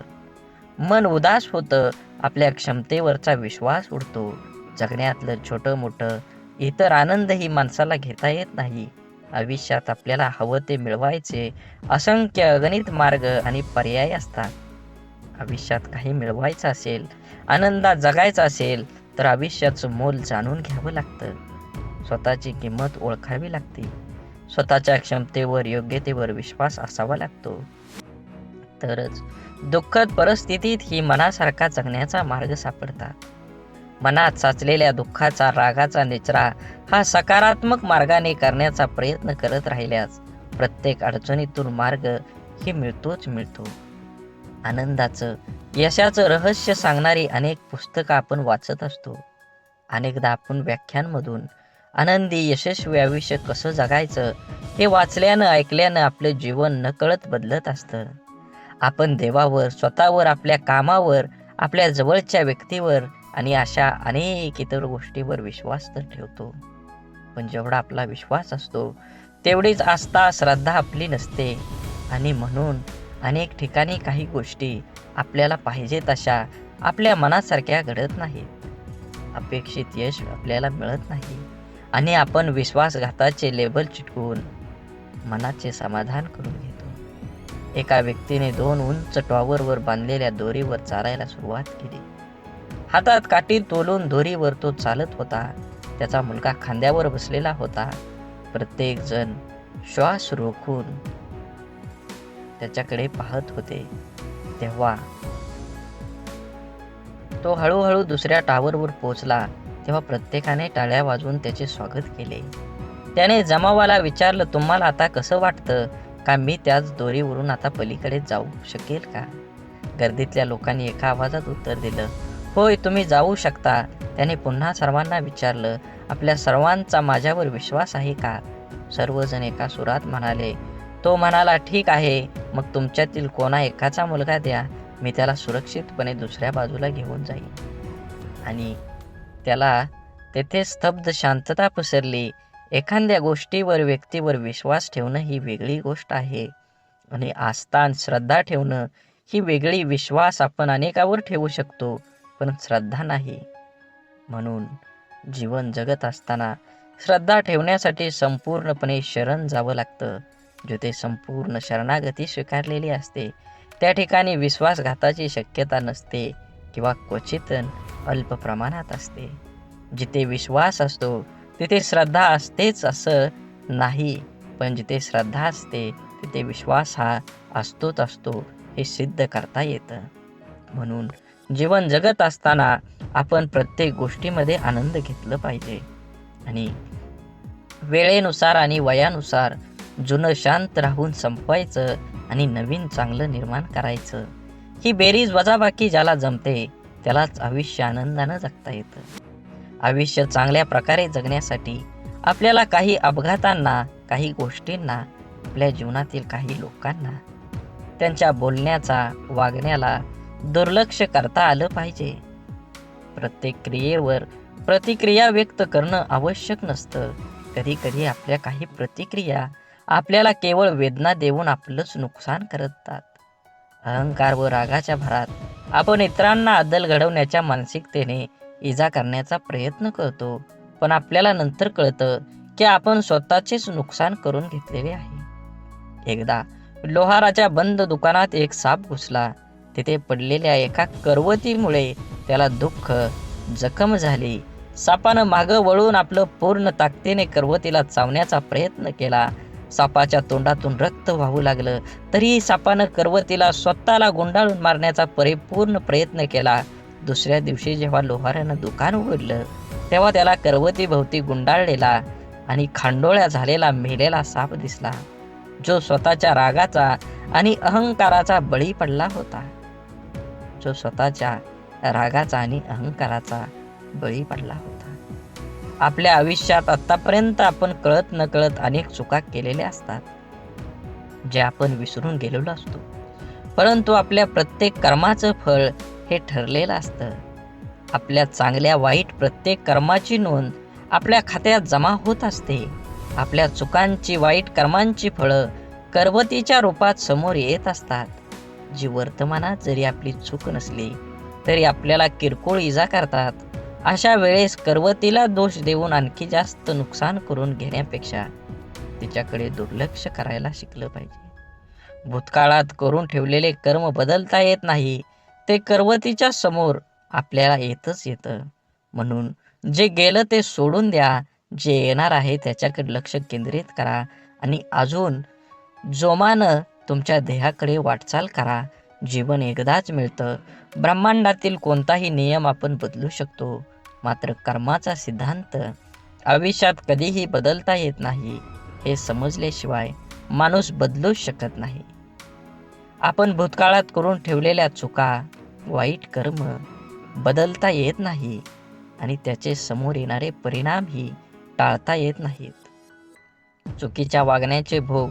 मन उदास होतं, आपल्या क्षमतेवरचा विश्वास उडतो. जगण्यातलं छोटं मोठं इतर आनंदही माणसाला घेता येत नाही. आयुष्यात आपल्याला हवं ते मिळवायचे असंख्य अगणित मार्ग आणि पर्याय असतात. आयुष्यात काही मिळवायचं असेल, आनंदात जगायचं असेल तर आयुष्याचं मोल जाणून घ्यावं लागतं. स्वतःची किंमत ओळखावी लागते. स्वतःच्या क्षमतेवर, योग्यतेवर विश्वास असावा लागतो. तरच दुःखद परिस्थितीत ही मनासारखा जगण्याचा मार्ग सापडतात. मनात साचलेल्या दुःखाचा, रागाचा निचरा हा सकारात्मक मार्गाने करण्याचा प्रयत्न करत राहिल्यास प्रत्येक अडचणीतून मार्ग ही मिळतोच मिळतो. आनंदाचं, यशाचं रहस्य सांगणारी अनेक पुस्तकं आपण वाचत असतो. अनेकदा आपण व्याख्यानमधून आनंदी, यशस्वी आयुष्य कसं जगायचं हे वाचल्यानं, ऐकल्यानं आपलं जीवन नकळत बदलत असतं. आपण देवावर, स्वतःवर, आपल्या कामावर, आपल्या जवळच्या व्यक्तीवर आणि अशा अनेक इतर गोष्टीवर विश्वास तर ठेवतो. पण जेवढा आपला विश्वास असतो तेवढीच आस्था, श्रद्धा आपली नसते आणि म्हणून अनेक ठिकाणी काही गोष्टी आपल्याला पाहिजे तशा आपल्या मनासारख्या घडत नाहीत. अपेक्षित यश आपल्याला मिळत नाही आणि आपण विश्वासघाताचे लेबल चिटकवून मनाचे समाधान करून घेतो. एका व्यक्तीने 2 उंच टॉवरवर बांधलेल्या दोरीवर चालायला सुरुवात केली. हातात काठी तोलून दोरीवर तो चालत होता. त्याचा मुलगा खांद्यावर बसलेला होता. प्रत्येक जण श्वास रोखून त्याच्याकडे पाहत होते. तेव्हा तो हळूहळू दुसऱ्या टॉवरवर पोहोचला. तेव्हा प्रत्येकाने टाळ्या वाजवून त्याचे स्वागत केले. त्याने जमावाला विचारलं, तुम्हाला आता कसं वाटतं? का मी त्याच दोरीवरून आता पलीकडे जाऊ शकेल का? गर्दीतल्या लोकांनी एका आवाजात उत्तर दिलं, होय, तुम्ही जाऊ शकता. त्याने पुन्हा सर्वांना विचारलं, आपल्या सर्वांचा माझ्यावर विश्वास आहे का? सर्वजण एका सुरात म्हणाले. तो म्हणाला, ठीक आहे, मग तुमच्यातील कोणा एकाचा मुलगा द्या, मी त्याला सुरक्षितपणे दुसऱ्या बाजूला घेऊन जाईन. आणि त्याला तेथे स्तब्ध शांतता पसरली. एखाद्या गोष्टीवर, व्यक्तीवर विश्वास ठेवणं ही वेगळी गोष्ट आहे आणि आस्था आणि श्रद्धा ठेवणं ही वेगळी. विश्वास आपण अनेकावर ठेवू शकतो, पण श्रद्धा नाही. म्हणून जीवन जगत असताना श्रद्धा ठेवण्यासाठी संपूर्णपणे शरण जावं लागतं. जिथे संपूर्ण शरणागती स्वीकारलेली असते त्या ठिकाणी विश्वासघाताची शक्यता नसते किंवा क्वचित अल्प प्रमाणात असते. जिथे विश्वास असतो तिथे श्रद्धा असतेच असं नाही, पण जिथे श्रद्धा असते तिथे विश्वास हा असतोच असतो हे सिद्ध करता येतं. म्हणून जीवन जगत असताना आपण प्रत्येक गोष्टीमध्ये आनंद घेतलं पाहिजे आणि वेळेनुसार आणि वयानुसार जुनं शांत राहून संपवायचं आणि नवीन चांगलं निर्माण करायचं. ही बेरीज वजाबाकी ज्याला जमते त्यालाच आयुष्य आनंदानं जगता येतं. आयुष्य चांगल्या प्रकारे जगण्यासाठी आपल्याला काही अपघातांना, काही गोष्टींना, आपल्या जीवनातील काही लोकांना, त्यांच्या बोलण्याचा, वागण्याला दुर्लक्ष करता आलं पाहिजे. प्रत्येक क्रियेवर प्रतिक्रिया व्यक्त करणं आवश्यक नसतं. कधी कधी आपल्या काही प्रतिक्रिया आपल्याला केवळ वेदना देऊन आपलंच नुकसान करतात. अहंकार व रागाच्या भरात आपण इतरांना अद्दल घडवण्याच्या मानसिकतेने इजा करण्याचा प्रयत्न करतो, पण आपल्याला नंतर कळतं की आपण स्वतःचेच नुकसान करून घेतलेले आहे. एकदा लोहाराच्या बंद दुकानात एक साप घुसला. तिथे पडलेल्या एका करवतीमुळे त्याला दुःख जखम झाली. सापानं मागं वळून आपलं पूर्ण ताकदीने करवतीला चावण्याचा प्रयत्न केला. सापाच्या तोंडातून रक्त वाहू लागलं. तरीही सापानं करवतीला स्वतःला गुंडाळून मारण्याचा परिपूर्ण प्रयत्न केला. दुसऱ्या दिवशी जेव्हा लोहारानं दुकान उघडलं तेव्हा त्याला करवतीभोवती गुंडाळलेला आणि खांडोळ्या झालेला मेलेला साप दिसला, जो स्वतःच्या रागाचा आणि अहंकाराचा बळी पडला होता. बळी पडला होता. आपल्या आयुष्यात आतापर्यंत आपण कळत नकळत अनेक चुका केलेल्या असतात, जे आपण विसरून गेलेलो असतो. परंतु आपल्या प्रत्येक कर्माचं फळ हे ठरलेलं असतं. आपल्या चांगल्या वाईट प्रत्येक कर्माची नोंद आपल्या खात्यात जमा होत असते. आपल्या चुकांची, वाईट कर्मांची फळं करवतीच्या रूपात समोर येत असतात, जी वर्तमानात जरी आपली चूक नसली तरी आपल्याला किरकोळ इजा करतात. अशा वेळेस करवतीला दोष देऊन आणखी जास्त नुकसान करून घेण्यापेक्षा तिच्याकडे दुर्लक्ष करायला शिकलं पाहिजे. भूतकाळात करून ठेवलेले कर्म बदलता येत नाही, ते करवतीच्या समोर आपल्याला येतच येतं. म्हणून जे गेलं ते सोडून द्या, जे येणार आहे त्याच्याकडे लक्ष केंद्रित करा आणि अजून जोमानं तुमच्या ध्येयाकडे वाटचाल करा. जीवन एकदाच मिळतं. ब्रह्मांडातील कोणताही नियम आपण बदलू शकतो, मात्र कर्माचा सिद्धांत आयुष्यात कधीही बदलता येत नाही. हे समजल्याशिवाय माणूस बदलूच शकत नाही. आपण भूतकाळात करून ठेवलेल्या चुका, वाईट कर्म बदलता येत नाही आणि त्याचे समोर येणारे परिणामही टाळता येत नाहीत. चुकीच्या वागण्याचे भोग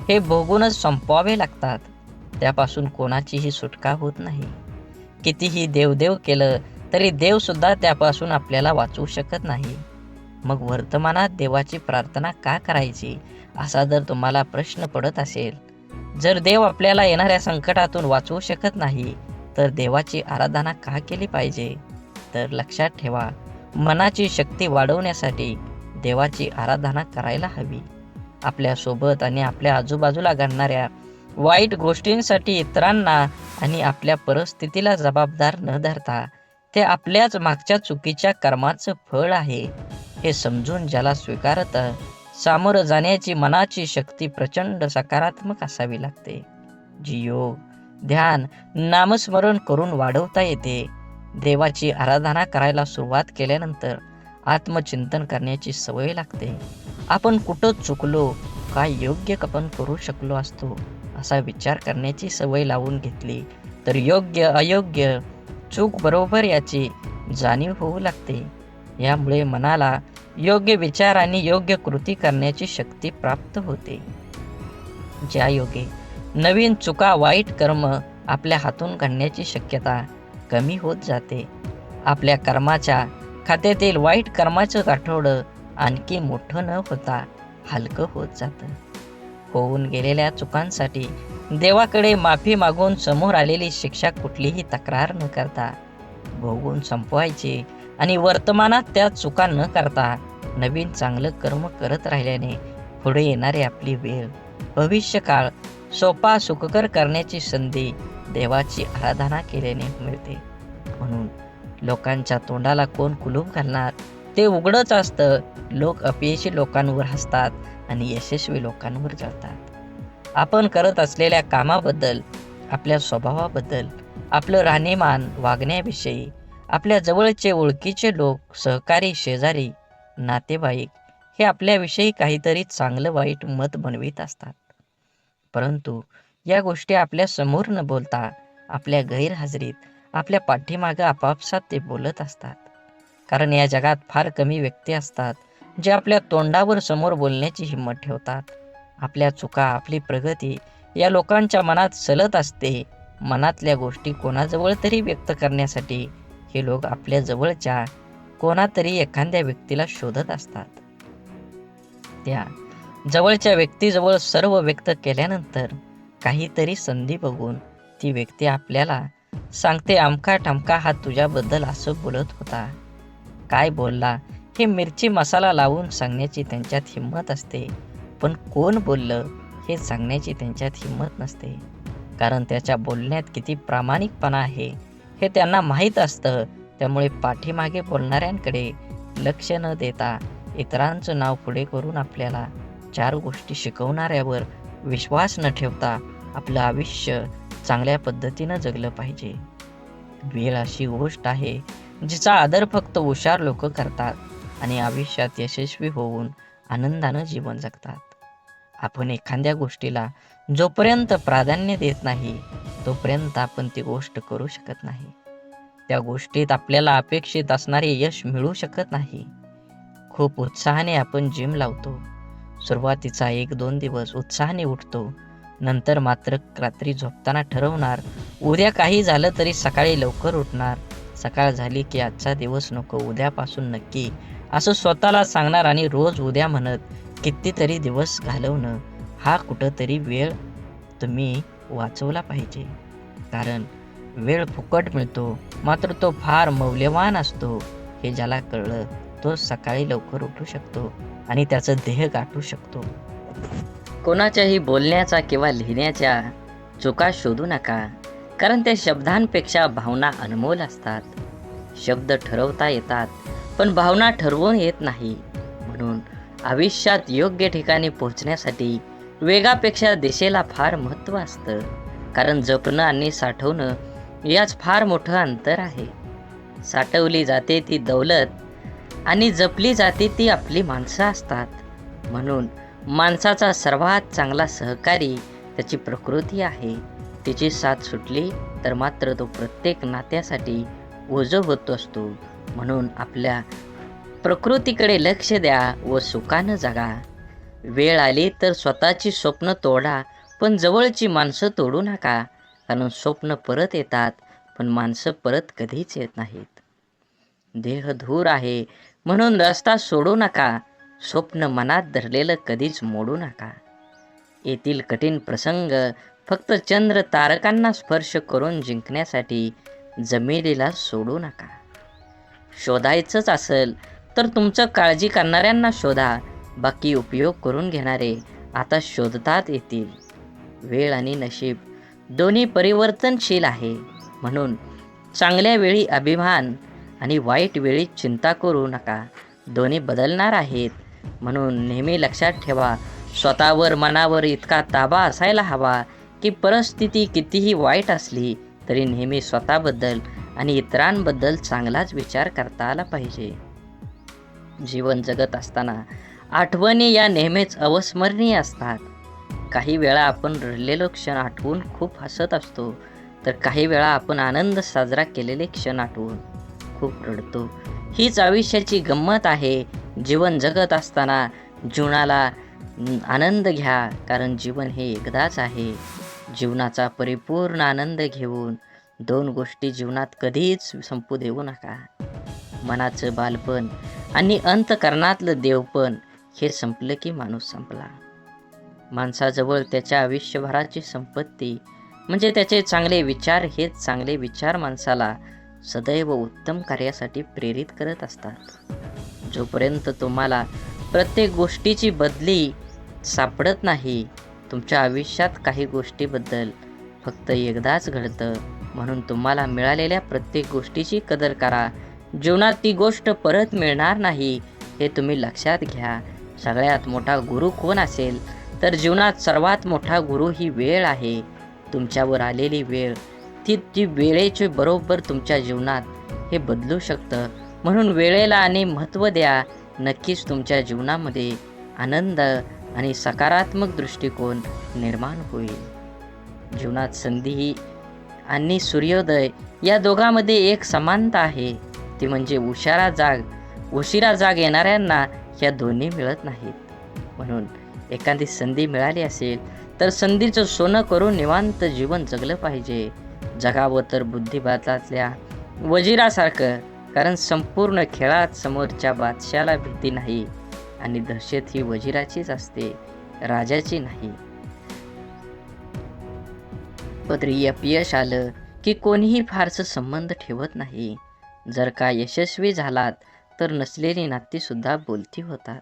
हे भोगूनच संपवावे लागतात. त्यापासून कोणाचीही सुटका होत नाही. कितीही देवदेव केलं तरी देव सुद्धा त्यापासून आपल्याला वाचवू शकत नाही. मग वर्तमानात देवाची प्रार्थना का करायची, असा जर तुम्हाला प्रश्न पडत असेल, जर देव आपल्याला येणाऱ्या संकटातून वाचवू शकत नाही तर देवाची आराधना का केली पाहिजे? तर लक्षात ठेवा, मनाची शक्ती वाढवण्यासाठी देवाची आराधना करायला हवी. आपल्यासोबत आणि आपल्या आजूबाजूला घडणाऱ्या वाईट गोष्टींसाठी इतरांना आणि आपल्या परिस्थितीला जबाबदार न धरता ते आपल्याच मागच्या चुकीच्या कर्माचं फळ आहे हे समजून ज्याला स्वीकारतं, सामोरं जाण्याची मनाची शक्ती प्रचंड सकारात्मक असावी लागते, जी योग, ध्यान, नामस्मरण करून वाढवता येते. देवाची आराधना करायला सुरुवात केल्यानंतर आत्मचिंतन करण्याची सवय लागते. आपण कुठं चुकलो, काय योग्य आपण करू शकलो असतो, असा विचार करण्याची सवय लावून घेतली तर योग्य अयोग्य, चूक बरोबर याची जाणीव होऊ लागते. यामुळे मनाला योग्य विचार आणि योग्य कृती करण्याची शक्ती प्राप्त होते. ज्या योगे नवीन चुका, वाईट कर्म आपल्या हातून घडण्याची शक्यता कमी होत जाते. आपल्या कर्माच्या खात्यातील वाईट कर्माचं गाठोडं आणखी मोठं न होता हलकं होत जातं. होऊन गेलेल्या चुकांसाठी देवाकडे माफी मागून समोर आलेली शिक्षा कुठलीही तक्रार न करता भोगून संपवायची आणि वर्तमानात त्या चुका न करता नवीन चांगलं कर्म करत राहिल्याने पुढे येणारी आपली वेळ, भविष्यकाळ सोपा सुखकर करण्याची संधी देवाची आराधना केल्याने मिळते. म्हणून लोकांच्या तोंडाला कोण कुलूप घालणार, ते उघडच असतं. लोक अपयशी लोकांवर हसतात आणि यशस्वी लोकांवर जळतात. आपण करत असलेल्या कामाबद्दल, आपल्या स्वभावाबद्दल, आपलं राहणीमान, वागण्याविषयी आपल्या जवळचे ओळखीचे लोक, सहकारी, शेजारी, नातेवाईक हे आपल्याविषयी काहीतरी चांगलं वाईट मत बनवित असतात. परंतु या गोष्टी आपल्या समोर न बोलता आपल्या गैरहजेरीत, आपल्या पाठीमागं आपापसात ते बोलत असतात. कारण या जगात फार कमी व्यक्ती असतात जे आपल्या तोंडावर समोर बोलण्याची हिंमत ठेवतात. आपल्या चुका, आपली प्रगती या लोकांच्या मनात सलत असते. मनातल्या गोष्टी कोणाजवळ तरी व्यक्त करण्यासाठी हे लोक आपल्या जवळच्या कोणातरी एखाद्या व्यक्तीला शोधत असतात. त्या जवळच्या व्यक्तीजवळ सर्व व्यक्त केल्यानंतर काहीतरी संधी बघून ती व्यक्ती आपल्याला सांगते, अमका ठमका हा तुझ्याबद्दल असं बोलत होता. काय बोलला हे मिरची मसाला लावून सांगण्याची त्यांच्यात हिंमत असते. पण कोण बोललं हे सांगण्याची त्यांच्यात हिंमत नसते, कारण त्याच्या बोलण्यात किती प्रामाणिकपणा आहे हे त्यांना माहीत असतं. त्यामुळे पाठीमागे बोलणाऱ्यांकडे लक्ष न देता इतरांचं नाव पुढे करून आपल्याला 4 गोष्टी शिकवणाऱ्यावर विश्वास न ठेवता आपलं आयुष्य चांगल्या पद्धतीनं जगलं पाहिजे. वेळ अशी गोष्ट आहे जिचा आदर फक्त हुशार लोक करतात आणि आयुष्यात यशस्वी होऊन आनंदानं जीवन जगतात. आपण एखाद्या गोष्टीला जोपर्यंत प्राधान्य देत नाही तोपर्यंत आपण ती गोष्ट करू शकत नाही. त्या गोष्टीत आपल्याला अपेक्षित असणारे यश मिळू शकत नाही. खूप उत्साहाने आपण जिम लावतो. सुरुवातीचा 1-2 दिवस उत्साहाने उठतो. नंतर मात्र रात्री झोपताना ठरवणार, उद्या काही झालं तरी सकाळी लवकर उठणार. सकाळ झाली की आजचा दिवस नको, उद्यापासून नक्की, असं स्वतःला सांगणार आणि रोज उद्या म्हणत कितीतरी दिवस घालवणं. हा कुठंतरी वेळ तुम्ही वाचवला पाहिजे. कारण वेळ फुकट मिळतो, मात्र तो फार मौल्यवान असतो. हे ज्याला कळलं तो सकाळी लवकर उठू शकतो आणि त्याचं ध्येय गाठू शकतो. कोणाच्याही बोलण्याचा किंवा लिहिण्याच्या चुका शोधू नका, कारण त्या शब्दांपेक्षा भावना अनमोल असतात. शब्द ठरवता येतात पण भावना ठरवून येत नाही. म्हणून आयुष्यात योग्य ठिकाणी पोहोचण्यासाठी वेगापेक्षा दिशेला फार महत्त्व असतं. कारण जपणं आणि साठवणं याच फार मोठं अंतर आहे. साठवली जाते ती दौलत आणि जपली जाते ती आपली माणसं असतात. म्हणून माणसाचा सर्वात चांगला सहकारी त्याची प्रकृती आहे. तिची साथ सुटली तर मात्र तो प्रत्येक नात्यासाठी ओझं होत असतो. म्हणून आपल्या प्रकृतीकडे लक्ष द्या व सुखानं जगा. वेळ आली तर स्वतःची स्वप्न तोडा, पण जवळची माणसं तोडू नका. कारण स्वप्न परत येतात पण माणसं परत कधीच येत नाहीत. देह धूर आहे म्हणून रस्ता सोडू नका. स्वप्न मनात धरलेलं कधीच मोडू नका. येथील कठीण प्रसंग फक्त चंद्र तारकांना स्पर्श करून जिंकण्यासाठी जमिनीला सोडू नका. शोधायचंच असेल तर तुमचं काळजी करणाऱ्यांना शोधा. बाकी उपयोग करून घेणारे आता शोधतात येतील. वेळ आणि नशीब दोन्ही परिवर्तनशील आहे. म्हणून चांगल्या वेळी अभिमान आणि वाईट वेळी चिंता करू नका. दोन्ही बदलणार आहेत. म्हणून नेहमी लक्षात ठेवा, स्वतःवर मनावर इतका ताबा असायला हवा की परिस्थिती कितीही वाईट असली तरी नेहमी स्वतःबद्दल आणि इतरांबद्दल चांगलाच विचार करता आला पाहिजे. जीवन जगत असताना आठवणी या नेहमीच अविस्मरणीय असतात. काही वेळा आपण रडलेलो क्षण आठवून खूप हसत असतो, तर काही वेळा आपण आनंद साजरा केलेले क्षण आठवून खूप रडतो. हीच आयुष्याची गंमत आहे. जीवन जगत असताना जीवनाला आनंद घ्या, कारण जीवन हे एकदाच आहे. जीवनाचा परिपूर्ण आनंद घेऊन 2 गोष्टी जीवनात कधीच संपू देऊ नका. मनाचं बालपण आणि अंतःकरणातलं देवपण हे संपलं की माणूस संपला. माणसाजवळ त्याच्या आयुष्यभराची संपत्ती म्हणजे त्याचे चांगले विचार. हेच चांगले विचार माणसाला सदैव उत्तम कार्यासाठी प्रेरित करत असतात. जोपर्यंत तुम्हाला प्रत्येक गोष्टीची बदली सापडत नाही, तुमच्या आयुष्यात काही गोष्टीबद्दल फक्त एकदाच घडतं. म्हणून तुम्हाला मिळालेल्या प्रत्येक गोष्टीची कदर करा. जीवनात ती गोष्ट परत मिळणार नाही हे तुम्ही लक्षात घ्या. सगळ्यात मोठा गुरु कोण असेल तर जीवनात सर्वात मोठा गुरु ही वेळ आहे. तुमच्यावर आलेली वेळ ती वेळेचे बरोबर तुमच्या जीवनात हे बदलू शकतं. म्हणून वेळेला आणि महत्त्व द्या. नक्कीच तुमच्या जीवनामध्ये आनंद आणि सकारात्मक दृष्टिकोन निर्माण होईल. जीवनात संधी आणि सूर्योदय या दोघांमध्ये एक समानता आहे. ती म्हणजे उशिरा जाग येणाऱ्यांना ह्या दोन्ही मिळत नाहीत. म्हणून एखादी संधी मिळाली असेल तर संधीचं सोनं करून निवांत जीवन जगलं पाहिजे. जगावं तर बुद्धिबळातल्या वजिरासारखं, कारण संपूर्ण खेळात समोरच्या बादशाला भीती नाही आणि दहशत ही वजिराचीच असते, राजाची नाही. पदरी अपयश आलं की कोणीही फारसं संबंध ठेवत नाही. जर का यशस्वी झालात तर नसलेली नाती सुद्धा बोलती होतात.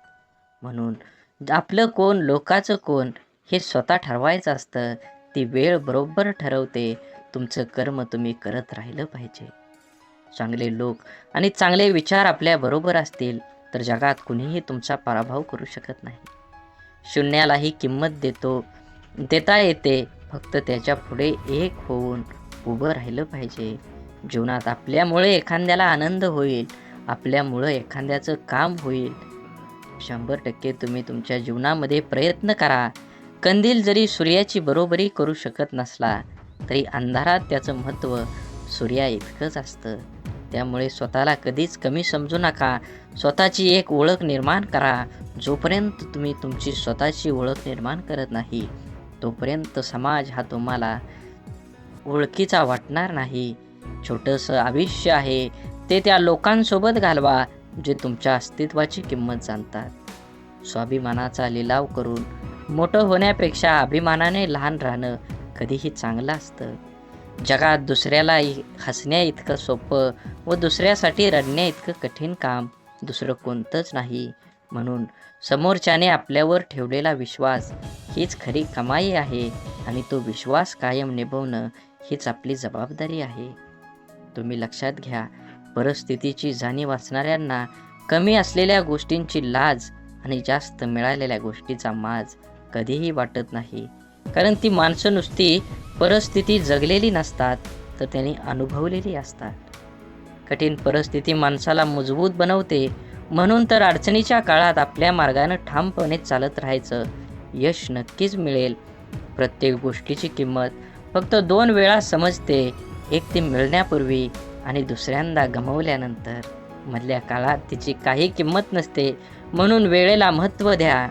म्हणून आपलं कोण लोकाचं कोण हे स्वतः ठरवायचं असतं. ती वेळ बरोबर ठरवते. तुमचं कर्म तुम्ही करत राहिलं पाहिजे. चांगले लोक आणि चांगले विचार आपल्या बरोबर असतील तर जगात कुणीही तुमचा पराभव करू शकत नाही. शून्यालाही किंमत देता येते. फक्त त्याच्या पुढे एक होऊन उभं राहिलं पाहिजे. जीवनात आपल्यामुळे एखाद्याला आनंद होईल, आपल्यामुळं एखाद्याचं काम होईल. 100% तुम्ही तुमच्या जीवनामध्ये प्रयत्न करा. कंदील जरी सूर्याची बरोबरी करू शकत नसला तरी अंधारात त्याचं महत्त्व सूर्या इतकंच असतं. त्यामुळे स्वतःला कधीच कमी समजू नका. स्वतःची एक ओळख निर्माण करा. जोपर्यंत तुम्ही तुमची स्वतःची ओळख निर्माण करत नाही तोपर्यंत समाज हा तुम्हाला ओळखीचा वाटणार नाही. छोटंसं आयुष्य आहे ते त्या लोकांसोबत घालवा जे तुमच्या अस्तित्वाची किंमत जाणतात. स्वाभिमानाचा लिलाव करून मोठं होण्यापेक्षा अभिमानाने लहान राहणं कधीही चांगलं असतं. जगात दुसऱ्याला हसण्या इतकं सोपं व दुसऱ्यासाठी रडण्या इतकं कठीण काम दुसरं कोणतंच नाही. म्हणून समोरच्याने आपल्यावर ठेवलेला विश्वास हीच खरी कमाई आहे आणि तो विश्वास कायम निभवणं हीच आपली जबाबदारी आहे. तुम्ही लक्षात घ्या, परिस्थितीची जाणीव असणाऱ्यांना कमी असलेल्या गोष्टींची लाज आणि जास्त मिळालेल्या गोष्टीचा माज कधीही वाटत नाही. कारण ती माणसं नुसती परिस्थिती जगलेली नसतात तर त्यांनी अनुभवलेली असतात. कठीण परिस्थिती माणसाला मजबूत बनवते. म्हणून तर अडचणीच्या काळात आपल्या मार्गानं ठामपणे चालत राहायचं. यश नक्कीच मिळेल. प्रत्येक गोष्टीची किंमत फक्त 2 वेळा समजते. एक ती मिळण्यापूर्वी आणि दुसऱ्यांदा गमावल्यानंतर. मधल्या काळात तिची काही किंमत नसते. म्हणून वेळेला महत्त्व द्या.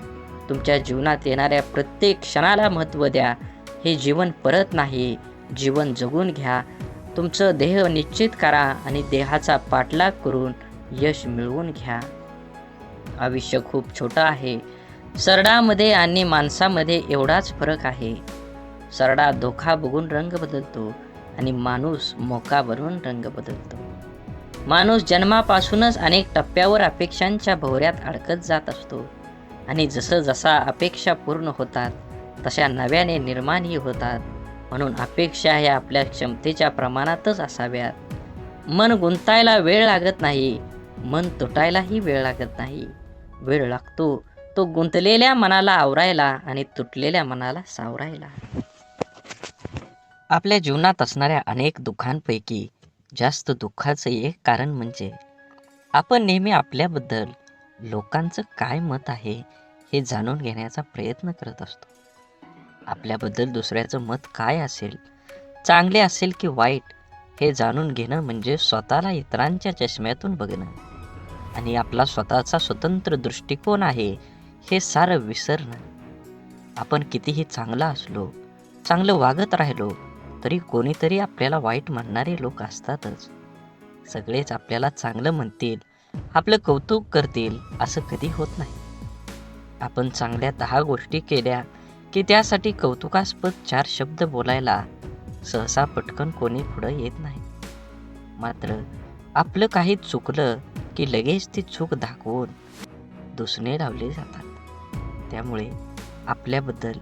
तुमच्या जीवनात येणाऱ्या प्रत्येक क्षणाला महत्त्व द्या. हे जीवन परत नाही, जीवन जगून घ्या. तुमचं ध्येय निश्चित करा आणि देहाचा पाठलाग करून यश मिळवून घ्या. आयुष्य खूप छोटं आहे. सरडामध्ये आणि माणसामध्ये एवढाच फरक आहे. सरडा धोका बघून रंग बदलतो आणि माणूस मोका बनवून रंग बदलतो. माणूस जन्मापासूनच अनेक टप्प्यावर अपेक्षांच्या भोवऱ्यात अडकत जात असतो आणि जसा अपेक्षा पूर्ण होतात तशा नव्याने निर्माणही होतात. म्हणून अपेक्षा ह्या आपल्या क्षमतेच्या प्रमाणातच असाव्यात. मन गुंतायला वेळ लागत नाही, मन तुटायलाही वेळ लागत नाही. वेळ लागतो तो गुंतलेल्या मनाला आवरायला आणि तुटलेल्या मनाला सावरायला. आपल्या जीवनात असणाऱ्या अनेक दुःखांपैकी जास्त दुःखाचं एक कारण म्हणजे आपण नेहमी आपल्याबद्दल लोकांचं काय मत आहे हे जाणून घेण्याचा प्रयत्न करत असतो. आपल्याबद्दल दुसऱ्याचं मत काय असेल, चांगले असेल की वाईट, हे जाणून घेणं म्हणजे स्वतःला इतरांच्या चष्म्यातून बघणं आणि आपला स्वतःचा स्वतंत्र दृष्टिकोन आहे हे सारं विसरणं. आपण कितीही चांगला असलो, चांगलं वागत राहिलो तरी कोणीतरी आपल्याला वाईट म्हणणारे लोक असतातच. सगळेच आपल्याला चांगलं म्हणतील, आपलं कौतुक करतील असं कधी होत नाही. आपण चांगल्या 10 गोष्टी केल्या की त्यासाठी कौतुकास्पद 4 शब्द बोलायला सहसा पटकन कोणी पुढं येत नाही. मात्र आपलं काही चुकलं की लगेच ती चूक दाखवून दुसणे लावले जातात. त्यामुळे आपल्याबद्दल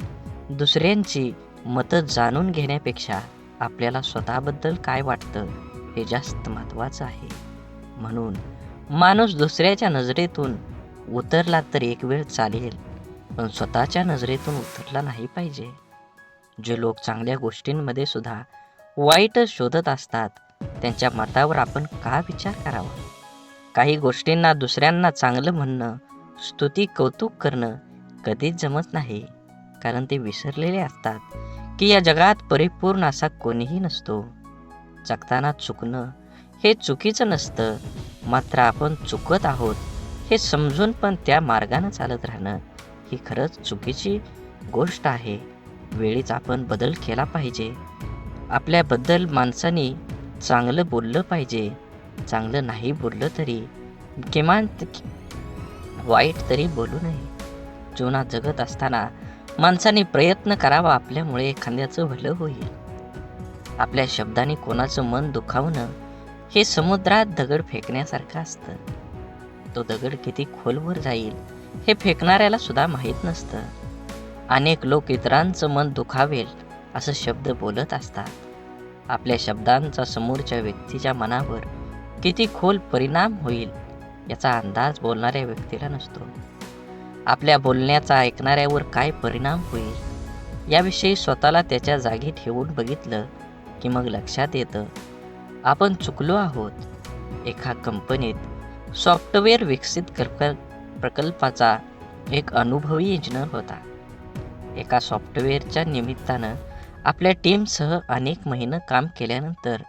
दुसऱ्यांची मतं जाणून घेण्यापेक्षा आपल्याला स्वतःबद्दल काय वाटतं हे जास्त महत्त्वाचं आहे. म्हणून माणूस दुसऱ्याच्या नजरेतून उतरला तर एक वेळ चालेल, पण स्वतःच्या नजरेतून उतरला नाही पाहिजे. जे लोक चांगल्या गोष्टींमध्ये सुद्धा वाईटच शोधत असतात त्यांच्या मतावर आपण का विचार करावा. काही गोष्टींना दुसऱ्यांना चांगलं म्हणणं, स्तुती, कौतुक करणं कधीच जमत नाही. कारण ते विसरलेले असतात की या जगात परिपूर्ण असा कोणीही नसतो. जगताना चुकणं हे चुकीचं नसतं, मात्र आपण चुकत आहोत हे समजून पण त्या मार्गानं चालत राहणं ही खरंच चुकीची गोष्ट आहे. वेळीच आपण बदल केला पाहिजे. आपल्याबद्दल माणसाने चांगलं बोललं पाहिजे. चांगलं नाही बोललं तरी किमान वाईट तरी बोलू नये. जीवनात जगत असताना माणसाने प्रयत्न करावा, आपल्यामुळे एखाद्याचं भलं होईल. आपल्या शब्दाने कोणाचं मन दुखावणं हे समुद्रात दगड फेकण्यासारखं असतं. तो दगड किती खोलवर जाईल हे फेकणाऱ्याला सुद्धा माहीत नसतं. अनेक लोक इतरांचं मन दुखावेल असं शब्द बोलत असतात. आपल्या शब्दांचा समोरच्या व्यक्तीच्या मनावर किती खोल परिणाम होईल याचा अंदाज बोलणाऱ्या व्यक्तीला नसतो. आपल्या बोलण्याचा ऐकणाऱ्यावर काय परिणाम होईल याविषयी स्वतःला त्याच्या जागी ठेवून बघितलं की मग लक्षात येतं आपण चुकलो आहोत. एका कंपनीत सॉफ्टवेअर विकसित प्रकल्पाचा एक अनुभवी इंजिनियर होता. एका सॉफ्टवेअरच्या निमित्तानं आपल्या टीमसह अनेक महिने काम केल्यानंतर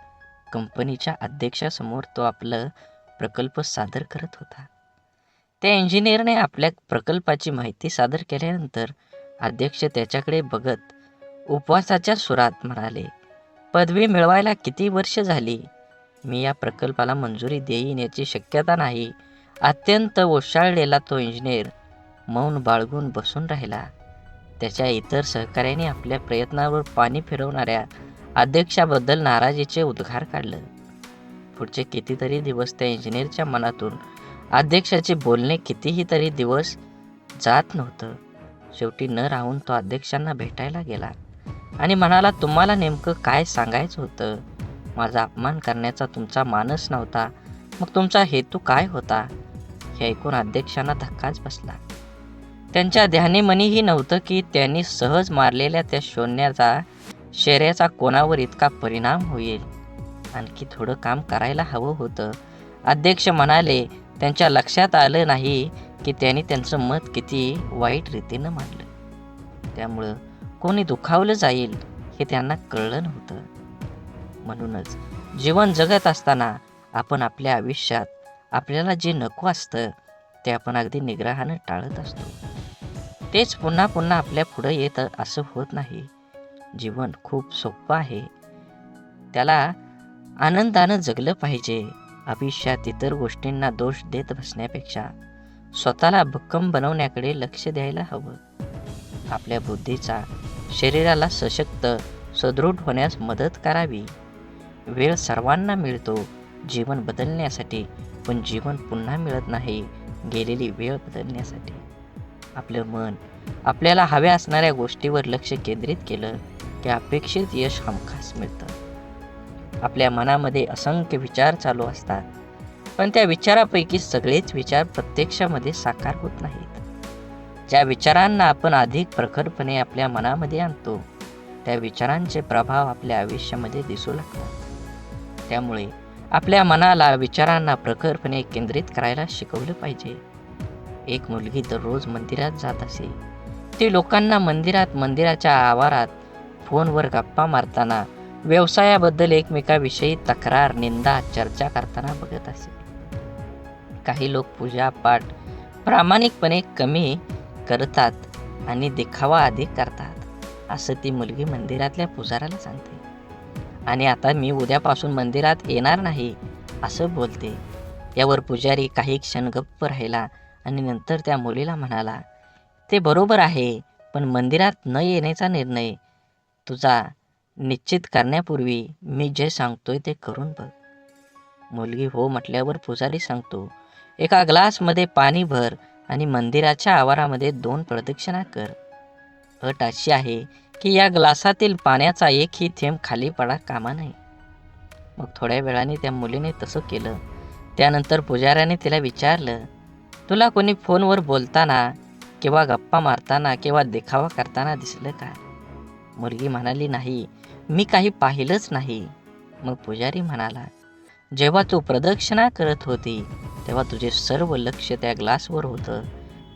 कंपनीच्या अध्यक्षासमोर तो आपलं प्रकल्प सादर करत होता. त्या इंजिनियरने आपल्या प्रकल्पाची माहिती सादर केल्यानंतर अध्यक्ष त्याच्याकडे बघत उपवासाच्या सुरात म्हणाले, पदवी मिळवायला किती वर्ष झाली? मी या प्रकल्पाला मंजुरी देईन याची शक्यता नाही. अत्यंत ओशाळलेला तो इंजिनियर मौन बाळगून बसून राहिला. त्याच्या इतर सहकाऱ्यांनी आपल्या प्रयत्नावर पाणी फिरवणाऱ्या अध्यक्षाबद्दल नाराजीचे उद्गार काढले. पुढचे कितीतरी दिवस त्या इंजिनियरच्या मनातून अध्यक्षाचे बोलणे कितीही तरी दिवस जात नव्हतं. शेवटी न राहून तो अध्यक्षांना भेटायला गेला आणि म्हणाला, तुम्हाला नेमकं काय सांगायचं होतं? माझा अपमान करण्याचा तुमचा मानस नव्हता, मग तुमचा हेतू काय होता? हे ऐकून अध्यक्षांना धक्काच बसला. त्यांच्या ध्यानीमनीही नव्हतं की त्यांनी सहज मारलेल्या त्या शौर्याचा कोणावर इतका परिणाम होईल. आणखी थोडं काम करायला हवं होतं. अध्यक्ष म्हणाले, त्यांच्या लक्षात आलं नाही की त्यांनी त्यांचं मत किती वाईट रीतीनं मांडलं. त्यामुळं कोणी दुखावलं जाईल हे त्यांना कळलं नव्हतं. म्हणूनच जीवन जगत असताना आपण आपल्या आयुष्यात आपल्याला जे नको असतं ते आपण अगदी निग्रहानं टाळत असतो. तेच पुन्हा पुन्हा आपल्या पुढं येतं असं होत नाही. जीवन खूप सोपं आहे, त्याला आनंदानं जगलं पाहिजे. आयुष्यात इतर गोष्टींना दोष देत बसण्यापेक्षा स्वतःला भक्कम बनवण्याकडे लक्ष द्यायला हवं. आपल्या बुद्धीचा शरीराला सशक्त सदृढ होण्यास मदत करावी. वेळ सर्वांना मिळतो जीवन बदलण्यासाठी, पण जीवन पुन्हा मिळत नाही गेलेली वेळ बदलण्यासाठी. आपलं मन आपल्याला हव्या असणाऱ्या गोष्टीवर लक्ष केंद्रित केलं की अपेक्षित यश हमखास मिळतं. आपल्या मनामध्ये असंख्य विचार चालू असतात, पण त्या विचारापैकी सगळेच विचार प्रत्यक्षामध्ये साकार होत नाहीत. ज्या विचारांना आपण अधिक प्रखरपणे आपल्या मनामध्ये आणतो त्या विचारांचे प्रभाव आपल्या आयुष्यामध्ये दिसू लागतात. त्यामुळे आपल्या मनाला विचारांना प्रखरपणे केंद्रित करायला शिकवलं पाहिजे. एक मुलगी दररोज मंदिरात जात असे. ती लोकांना मंदिराच्या आवारात फोनवर गप्पा मारताना, व्यवसायाबद्दल एकमेकाविषयी तक्रार, निंदा, चर्चा करताना बघत असे. काही लोक पूजा पाठ प्रामाणिकपणे कमी करतात आणि दिखावा अधिक करतात असं ती मुलगी मंदिरातल्या पुजाऱ्याला सांगते. आणि आता मी उद्यापासून मंदिरात येणार नाही असं बोलते. यावर पुजारी काही क्षण गप्प राहिला आणि नंतर त्या मुलीला म्हणाला, ते बरोबर आहे, पण मंदिरात न येण्याचा निर्णय तुझा निश्चित करण्यापूर्वी मी जे सांगतोय ते करून बघ. मुलगी हो म्हटल्यावर पुजारी सांगतो, एका ग्लासमध्ये पाणी भर आणि मंदिराच्या आवारामध्ये 2 प्रदक्षिणा कर. अट अशी आहे की या ग्लासातील पाण्याचा एकही थेंब खाली पडा कामा नये. मग थोड्या वेळाने त्या मुलीने तसं केलं. त्यानंतर पुजाऱ्याने तिला विचारलं, तुला कोणी फोनवर बोलताना किंवा गप्पा मारताना किंवा देखावा करताना दिसलं का? मुलगी म्हणाली, नाही, मी काही पाहिलंच नाही. मग पुजारी म्हणाला, जेव्हा तू प्रदक्षिणा करत होती तेव्हा तुझे सर्व लक्ष त्या ग्लासवर होतं.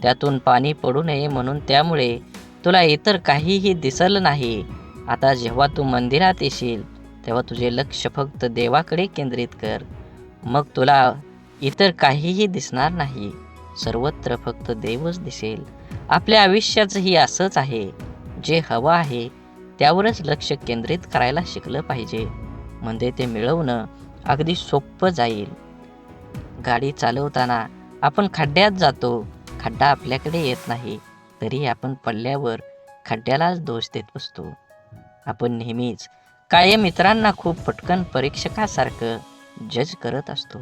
त्यातून पाणी पडू नये म्हणून, त्यामुळे तुला इतर काहीही दिसलं नाही. आता जेव्हा तू मंदिरात येशील तेव्हा तुझे लक्ष फक्त देवाकडे केंद्रित कर. मग तुला इतर काहीही दिसणार नाही. सर्वत्र फक्त देवच दिसेल. आपल्या आयुष्याचंही असंच आहे. जे हवं आहे त्यावरच लक्ष केंद्रित करायला शिकलं पाहिजे, म्हणजे ते मिळवणं अगदी सोपं जाईल. गाडी चालवताना आपण खड्ड्यात जातो. खड्डा आपल्याकडे येत नाही तरी आपण पडल्यावर खड्ड्यालाच दोष देत बसतो. आपण नेहमीच कायम इतरांना खूप पटकन परीक्षकासारखं जज करत असतो.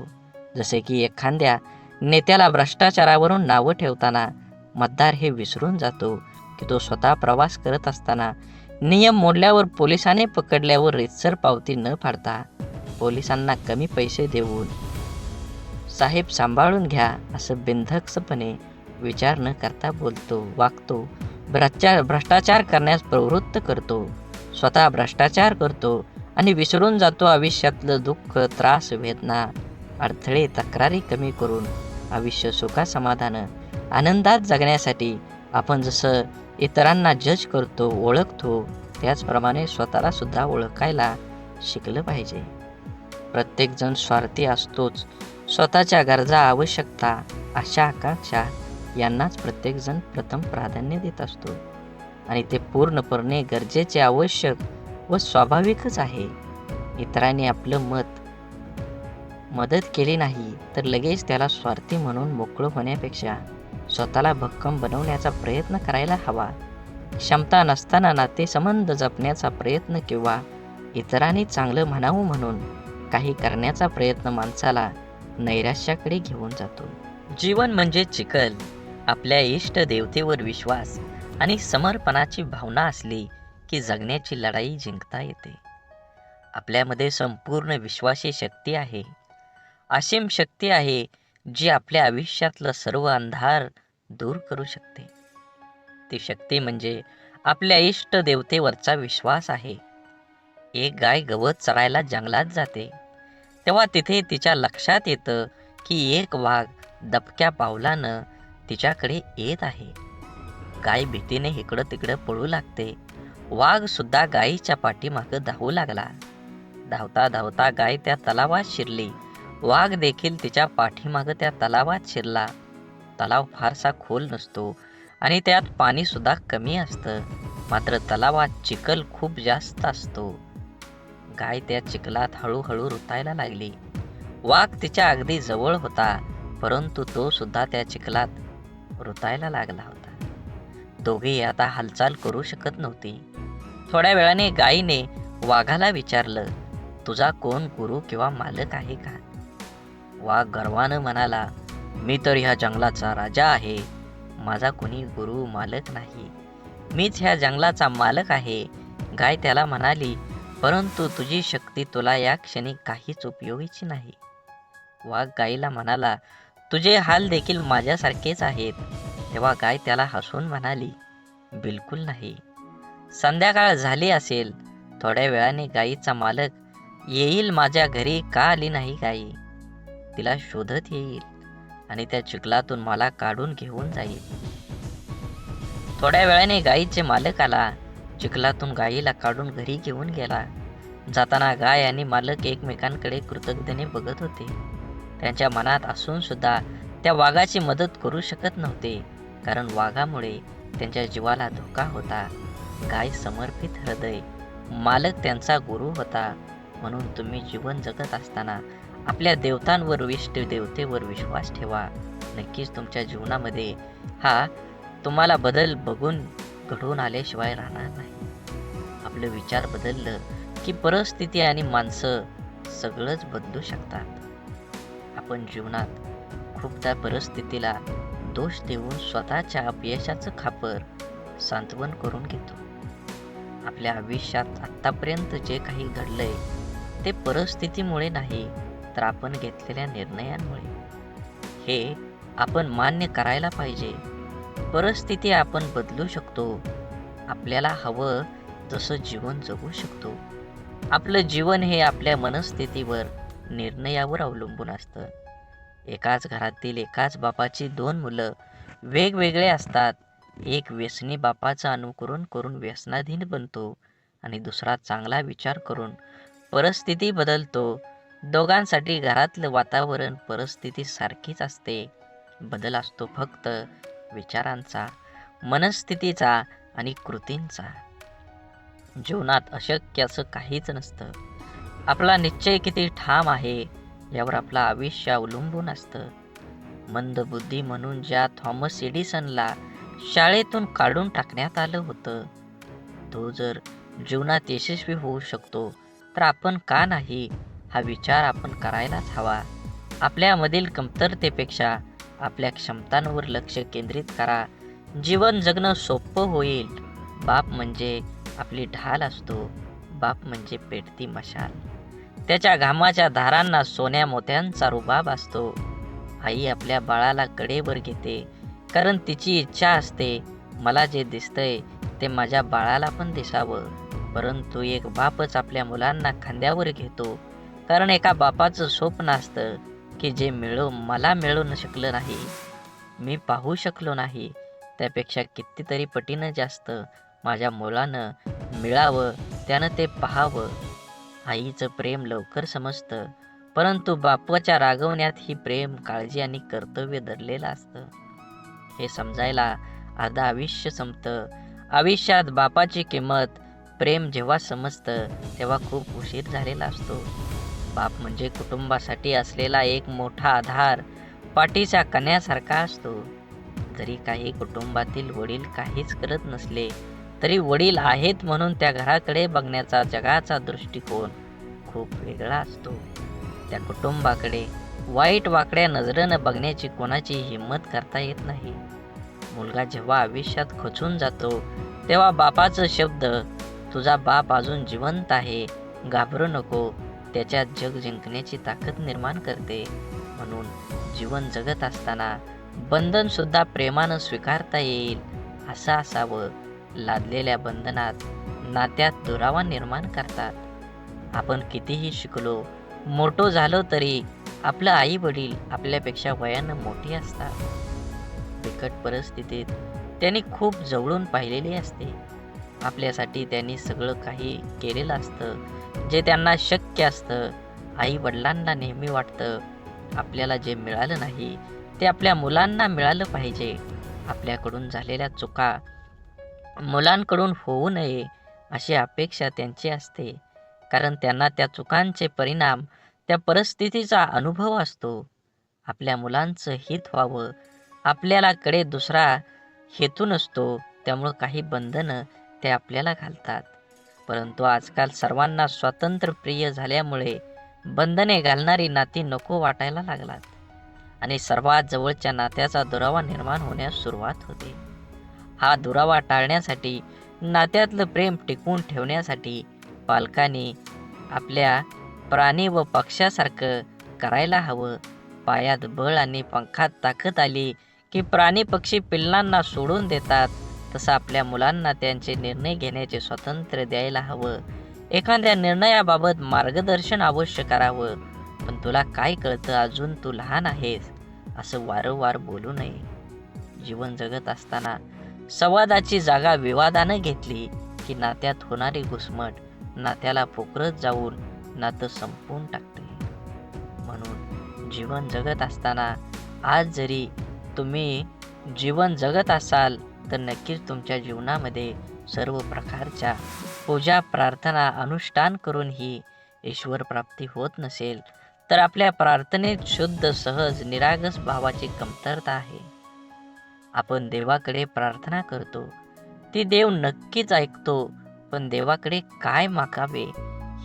जसे की एखाद्या नेत्याला भ्रष्टाचारावरून नावं ठेवताना मतदार हे विसरून जातो की तो स्वतः प्रवास करत असताना नियम मोडल्यावर पोलिसाने पकडल्यावर रीतसर पावती न फाडता पोलिसांना कमी पैसे देऊन साहेब सांभाळून घ्या असं बिनधास्तपणे विचार न करता बोलतो, वागतो, भ्रष्टाचार करण्यास प्रवृत्त करतो, स्वतः भ्रष्टाचार करतो आणि विसरून जातो आयुष्यातलं दुःख, त्रास, वेदना, अडथळे, तक्रारी कमी करून आयुष्य सुखासमाधान आनंदात जगण्यासाठी आपण जसं इतरांना जज करतो, ओळखतो, त्याचप्रमाणे स्वतःला सुद्धा ओळखायला शिकलं पाहिजे. प्रत्येकजण स्वार्थी असतोच. स्वतःच्या गरजा, आवश्यकता, आशा, आकांक्षा यांनाच प्रत्येकजण प्रथम प्राधान्य देत असतो आणि ते पूर्णपणे गरजेचे, आवश्यक व स्वाभाविकच आहे. इतरांनी आपलं मदत केली नाही तर लगेच त्याला स्वार्थी म्हणून मोकळं होण्यापेक्षा स्वतःला भक्कम बनवण्याचा प्रयत्न करायला हवा. क्षमता नसताना नातेसंबंध जपण्याचा प्रयत्न किंवा इतरांनी चांगलं म्हणावं म्हणून काही करण्याचा प्रयत्न माणसाला नैराश्याकडे घेऊन जातो. जीवन म्हणजे चिखल. आपल्या इष्ट देवतेवर विश्वास आणि समर्पणाची भावना असली की जगण्याची लढाई जिंकता येते. आपल्यामध्ये संपूर्ण विश्वाची शक्ती आहे, असीम शक्ती आहे, जी आपल्या आयुष्यातलं सर्व अंधार दूर करू शकते. ती शक्ती म्हणजे आपल्या इष्ट देवतेवरचा विश्वास आहे. एक गाय गवत चरायला जंगलात जाते तेव्हा तिथे तिच्या लक्षात येतं की एक वाघ दबक्या पावलानं तिच्याकडे येत आहे. गाय भीतीने इकडं तिकडं पळू लागते. वाघ सुद्धा गायीच्या पाठीमागं धावू लागला. धावता धावता गाय त्या तलावात शिरली. वाघ देखील तिच्या पाठीमागं त्या तलावात शिरला. तलाव फारसा खोल नसतो आणि त्यात पाणी सुद्धा कमी असतं. मात्र तलावात चिखल खूप जास्त असतो. गाय त्या चिखलात हळूहळू रुतायला लागली. वाघ तिच्या अगदी जवळ होता, परंतु तो सुद्धा त्या चिखलात रुतायला लागला होता. दोघेही आता हालचाल करू शकत नव्हती. थोड्या वेळाने गायीने वाघाला विचारलं, तुझा कोण गुरु किंवा मालक आहे का? वाघ गर्वानं म्हणाला, मी तर ह्या जंगलाचा राजा आहे. माझा कोणी गुरु मालक नाही. मीच ह्या जंगलाचा मालक आहे. गाय त्याला म्हणाली, परंतु तुझी शक्ती तुला या क्षणी काहीच उपयोगीची नाही. वाघ गायीला म्हणाला, तुझे हाल देखील माझ्यासारखेच आहेत. तेव्हा गाय त्याला हसून म्हणाली, बिलकुल नाही. संध्याकाळ झाली असेल. थोड्या वेळाने गायीचा मालक येईल. माझ्या घरी का आली नाही गायी? तिला शोधत येईल आणि त्या चिखलातून मला काढून घेऊन जाईल. थोड्या वेळाने गायीचे मालक आला. चिखलातून गायीला काढून घरी घेऊन गेला. जाताना गाय आणि मालक एकमेकांकडे कृतज्ञतेने बघत होते. त्यांच्या मनात असून सुद्धा त्या वाघाची मदत करू शकत नव्हते, कारण वाघामुळे त्यांच्या जीवाला धोका होता. गाय समर्पित हृदय, मालक त्यांचा गुरु होता. म्हणून तुम्ही जीवन जगत असताना आपल्या देवतांवर, इष्ट देवतेवर विश्वास ठेवा. नक्कीच तुमच्या जीवनामध्ये हा तुम्हाला बदल बघून घडून आल्याशिवाय राहणार नाही. आपलं विचार बदललं की परिस्थिती आणि माणसं सगळंच बदलू शकतात. आपण जीवनात खूपदा परिस्थितीला दोष देऊन स्वतःच्या अपयशाचं खापर सांत्वन करून घेतो. आपल्या आयुष्यात आत्तापर्यंत जे काही घडलंय ते परिस्थितीमुळे नाही, तर आपण घेतलेल्या निर्णयांमुळे. हे आपण मान्य करायला पाहिजे. परिस्थिती आपण बदलू शकतो. आपल्याला हवं तसं जीवन जगू शकतो. आपलं जीवन हे आपल्या मनस्थितीवर, निर्णयावर अवलंबून असतं. एकाच घरातील एकाच बापाची दोन मुलं वेगवेगळे असतात. एक व्यसनी बापाचं अनुकरण करून व्यसनाधीन बनतो आणि दुसरा चांगला विचार करून परिस्थिती बदलतो. दोघांसाठी घरातलं वातावरण, परिस्थिती सारखीच असते. बदल असतो फक्त विचारांचा, मनस्थितीचा आणि कृतींचा. जीवनात अशक्य असं काहीच नसतं. आपला निश्चय किती ठाम आहे यावर आपलं आयुष्य अवलंबून असतं. मंदबुद्धी म्हणून ज्या थॉमस एडिसनला शाळेतून काढून टाकण्यात आलं होतं, तो जर जीवनात यशस्वी होऊ शकतो तर आपण का नाही, हा विचार आपण करायलाच हवा. आपल्यामधील कमतरतेपेक्षा आपल्या क्षमतांवर लक्ष केंद्रित करा. जीवन जगणं सोपं होईल. बाप म्हणजे आपली ढाल असतो. बाप म्हणजे पेटती मशाल. त्याच्या घामाच्या धारांना सोन्या मोत्यांचा रुबाब असतो. आई आपल्या बाळाला कडेवर घेते, कारण तिची इच्छा असते, मला जे दिसतंय ते माझ्या बाळाला पण दिसावं. परंतु एक बापच आपल्या मुलांना खांद्यावर घेतो, कारण एका बापाचं स्वप्न असतं की जे मला मिळू शकलं नाही, मी पाहू शकलो नाही, त्यापेक्षा कितीतरी पटीनं जास्त माझ्या मुलानं मिळावं, त्यानं ते पाहावं. आईचं प्रेम लवकर समजतं, परंतु बापाच्या रागवण्यात ही प्रेम, काळजी आणि कर्तव्य दडलेलं असतं. हे समजायला अर्ध आयुष्य संपतं. आयुष्यात बापाची किंमत, प्रेम जेव्हा समजतं तेव्हा खूप उशीर झालेला असतो. बाप म्हणजे कुटुंबासाठी असलेला एक मोठा आधार, पाठीच्या कण्यासारखा असतो. जरी काही कुटुंबातील वडील काहीच करत नसले तरी वडील आहेत म्हणून त्या घराकडे बघण्याचा जगाचा दृष्टिकोन खूप वेगळा असतो. त्या कुटुंबाकडे वाईट वाकड्या नजरेनं बघण्याची कोणाची हिंमत करता येत नाही. मुलगा जेव्हा आयुष्यात खचून जातो तेव्हा बापाचं शब्द, तुझा बाप अजून जिवंत आहे, घाबरू नको, त्याच्यात जग जिंकण्याची ताकद निर्माण करते. म्हणून जीवन जगत असताना बंधन सुद्धा प्रेमानं स्वीकारता येईल असं असावं. लादलेल्या बंधनात नात्यात दुरावा निर्माण करतात. आपण कितीही शिकलो, मोठो झालो तरी आपलं आई वडील आपल्यापेक्षा वयानं मोठी असतात. बिकट परिस्थितीत त्यांनी खूप जवळून पाहिलेली असते. आपल्यासाठी त्यांनी सगळं काही केलेलं असतं जे त्यांना शक्य असतं. आई वडिलांना नेहमी वाटतं आपल्याला जे मिळालं नाही ते आपल्या मुलांना मिळालं पाहिजे. आपल्याकडून झालेल्या चुका मुलांकडून होऊ नये अशी अपेक्षा त्यांची असते, कारण त्यांना त्या चुकांचे परिणाम, त्या परिस्थितीचा अनुभव असतो. आपल्या मुलांचं हित व्हावं, आपल्याला कडे दुसरा हेतू नसतो, त्यामुळं काही बंधनं ते आपल्याला घालतात. परंतु आजकाल सर्वांना स्वातंत्र्य प्रिय झाल्यामुळे बंधने घालणारी नाती नको वाटायला लागतात आणि सर्वात जवळच्या नात्याचा दुरावा निर्माण होण्यास सुरुवात होते. हा दुरावा टाळण्यासाठी, नात्यातलं प्रेम टिकवून ठेवण्यासाठी पालकांनी आपल्या प्राणी व पक्ष्यासारखं करायला हवं. पायात बळ आणि पंखात ताकद आली की प्राणी पक्षी पिल्लांना सोडून देतात, तसं आपल्या मुलांना त्यांचे निर्णय घेण्याचे स्वातंत्र्य द्यायला हवं. एखाद्या निर्णयाबाबत मार्गदर्शन अवश्य करावं, पण तुला काय कळतं, अजून तू लहान आहेस, असं वारंवार बोलू नये. जीवन जगत असताना संवादाची जागा विवादानं घेतली की नात्यात होणारी घुसमट नात्याला पोखरत जाऊन नातं संपवून टाकते. म्हणून जीवन जगत असताना आज जरी तुम्ही जीवन जगत असाल तर नक्कीच तुमच्या जीवनामध्ये सर्व प्रकारच्या पूजा, प्रार्थना, अनुष्ठान करूनही ईश्वर प्राप्ती होत नसेल तर आपल्या प्रार्थनेत शुद्ध, सहज, निरागस भावाची कमतरता आहे. आपण देवाकडे प्रार्थना करतो, ती देव नक्कीच ऐकतो, पण देवाकडे काय मागावे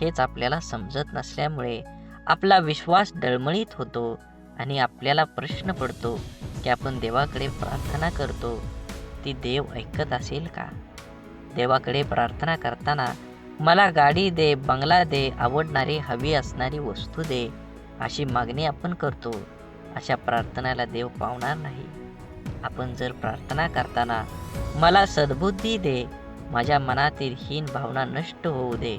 हेच आपल्याला समजत नसल्यामुळे आपला विश्वास डळमळीत होतो आणि आपल्याला प्रश्न पडतो की आपण देवाकडे प्रार्थना करतो, ती देव ऐकत असेल का? देवाकडे प्रार्थना करताना मला गाडी दे, बंगला दे, आवडणारी हवी असणारी वस्तू दे, अशी मागणी आपण करतो. अशा प्रार्थनेला देव पावणार नाही. आपण जर प्रार्थना करताना मला सद्बुद्धी दे, माझ्या मनातील हीन भावना नष्ट होऊ दे,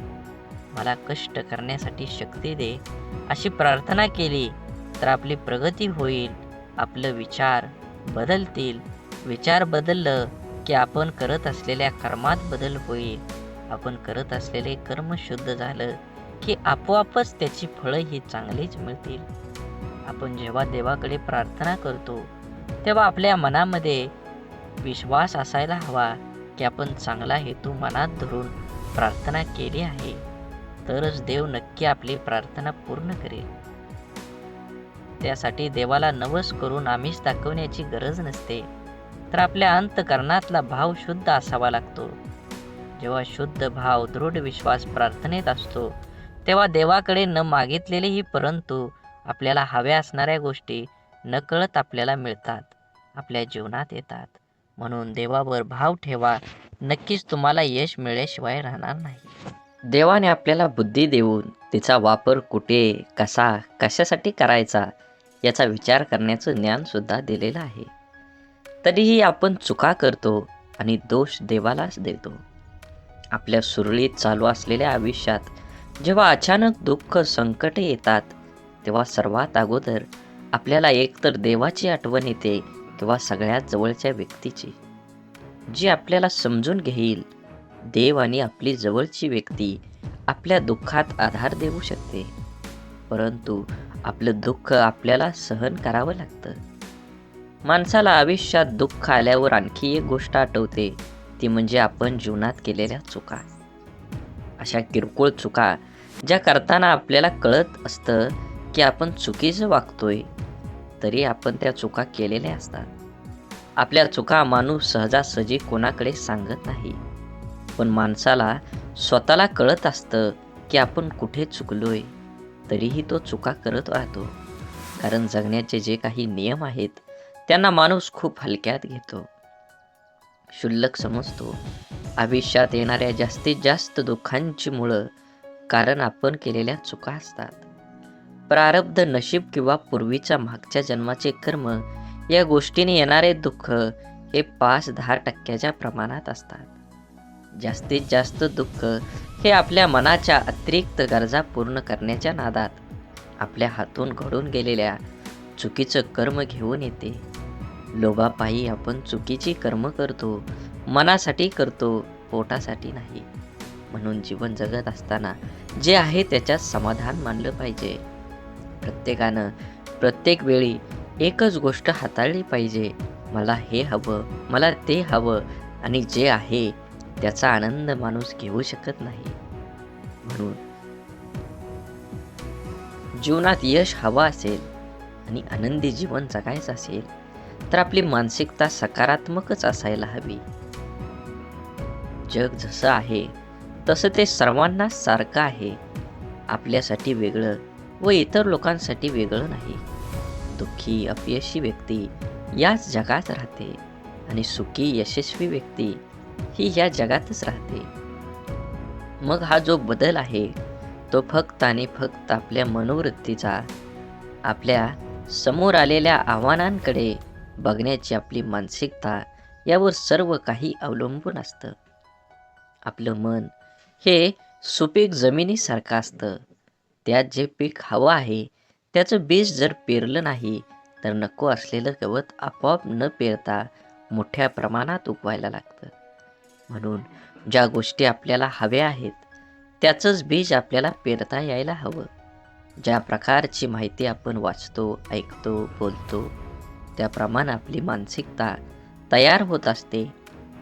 मला कष्ट करण्यासाठी शक्ती दे, अशी प्रार्थना केली तर आपली प्रगती होईल. आपलं विचार बदलतील. विचार बदललं की आपण करत असलेल्या कर्मात बदल होईल. आपण करत असलेले कर्म शुद्ध झालं की आपोआपच त्याची फळं ही चांगलीच मिळतील. आपण जेव्हा देवाकडे प्रार्थना करतो तेव्हा आपल्या मनामध्ये विश्वास असायला हवा की आपण चांगला हेतू मनात धरून प्रार्थना केली आहे, तरच देव नक्की आपली प्रार्थना पूर्ण करेल. त्यासाठी देवाला नवस करून आमिष दाखवण्याची गरज नसते, तर आपल्या अंतःकरणातला भाव शुद्ध असावा लागतो. जेव्हा शुद्ध भाव, दृढ विश्वास प्रार्थनेत असतो तेव्हा देवाकडे न मागितलेलेही परंतु आपल्याला हव्या असणाऱ्या गोष्टी नकळत आपल्याला मिळतात, आपल्या जीवनात येतात. म्हणून देवावर भाव ठेवा. नक्कीच तुम्हाला यश मिळाल्याशिवाय राहणार नाही. देवाने आपल्याला बुद्धी देऊन तिचा वापर कुठे, कसा, कशासाठी करायचा याचा विचार करण्याचं ज्ञानसुद्धा दिलेलं आहे. तरीही आपण चुका करतो आणि दोष देवालाच देतो. आपल्या सुरळीत चालू असलेल्या आयुष्यात जेव्हा अचानक दुःख, संकटे येतात, तेव्हा सर्वात अगोदर आपल्याला एकतर देवाची आठवण येते किंवा सगळ्यात जवळच्या व्यक्तीची, जी आपल्याला समजून घेईल. देव आणि आपली जवळची व्यक्ती आपल्या दुःखात आधार देऊ शकते, परंतु आपलं दुःख आपल्याला सहन करावं लागतं. माणसाला आयुष्यात दुःख आल्यावर आणखी एक गोष्ट आठवते, ती म्हणजे आपण जीवनात केलेल्या चुका. अशा किरकोळ चुका ज्या करताना आपल्याला कळत असतं की आपण चुकीचं वागतोय, तरी आपण त्या चुका केलेल्या असतात. आपल्या चुका माणूस सहजासहजी कोणाकडे सांगत नाही, पण माणसाला स्वतःला कळत असतं की आपण कुठे चुकलोय, तरीही तो चुका करत राहतो. कारण जगण्याचे जे काही नियम आहेत त्यांना माणूस खूप हलक्यात घेतो, क्षुल्लक समजतो. आयुष्यात येणाऱ्या जास्तीत जास्त दुःखांची मुळं कारण आपण केलेल्या चुका असतात. प्रारब्ध, नशीब किंवा पूर्वीच्या मागच्या जन्माचे कर्म या गोष्टीने येणारे दुःख हे 5-10% प्रमाणात असतात. जास्तीत जास्त दुःख हे आपल्या मनाच्या अतिरिक्त गरजा पूर्ण करण्याच्या नादात आपल्या हातून घडून गेलेल्या चुकीचं कर्म घेऊन येते. लोभापायी आपण चुकीची कर्म करतो, मनासाठी करतो, पोटासाठी नाही. म्हणून जीवन जगत असताना जे आहे त्याच्यात समाधान मानलं पाहिजे. प्रत्येकानं प्रत्येक वेळी एकच गोष्ट हाताळली पाहिजे, मला हे हवं, मला ते हवं, आणि जे आहे त्याचा आनंद माणूस घेऊ शकत नाही. म्हणून जीवनात यश हवं असेल आणि आनंदी जीवन जगायचं असेल तर आपली मानसिकता सकारात्मकच असायला हवी. जग जसं आहे तसं ते सर्वांनाच सारखं आहे. आपल्यासाठी वेगळं व इतर लोकांसाठी वेगळं नाही. दुःखी, अपयशी व्यक्ती याच जगात राहते आणि सुखी, यशस्वी व्यक्ती ही या जगातच राहते. मग हा जो बदल आहे तो फक्त आणि फक्त आपल्या मनोवृत्तीचा, आपल्या समोर आलेल्या आव्हानांकडे बघण्याची आपली मानसिकता यावर सर्व काही अवलंबून असतं. आपलं मन हे सुपीक जमिनीसारखं असतं. त्यात जे पीक हवं आहे त्याचं बीज जर पेरलं नाही तर नको असलेलं गवत आपोआप न पेरता मोठ्या प्रमाणात उगवायला लागतं. म्हणून ज्या गोष्टी आपल्याला हव्या आहेत त्याचंच बीज आपल्याला पेरता यायला हवं. ज्या प्रकारची माहिती आपण वाचतो, ऐकतो, बोलतो त्याप्रमाणे आपली मानसिकता तयार होत असते.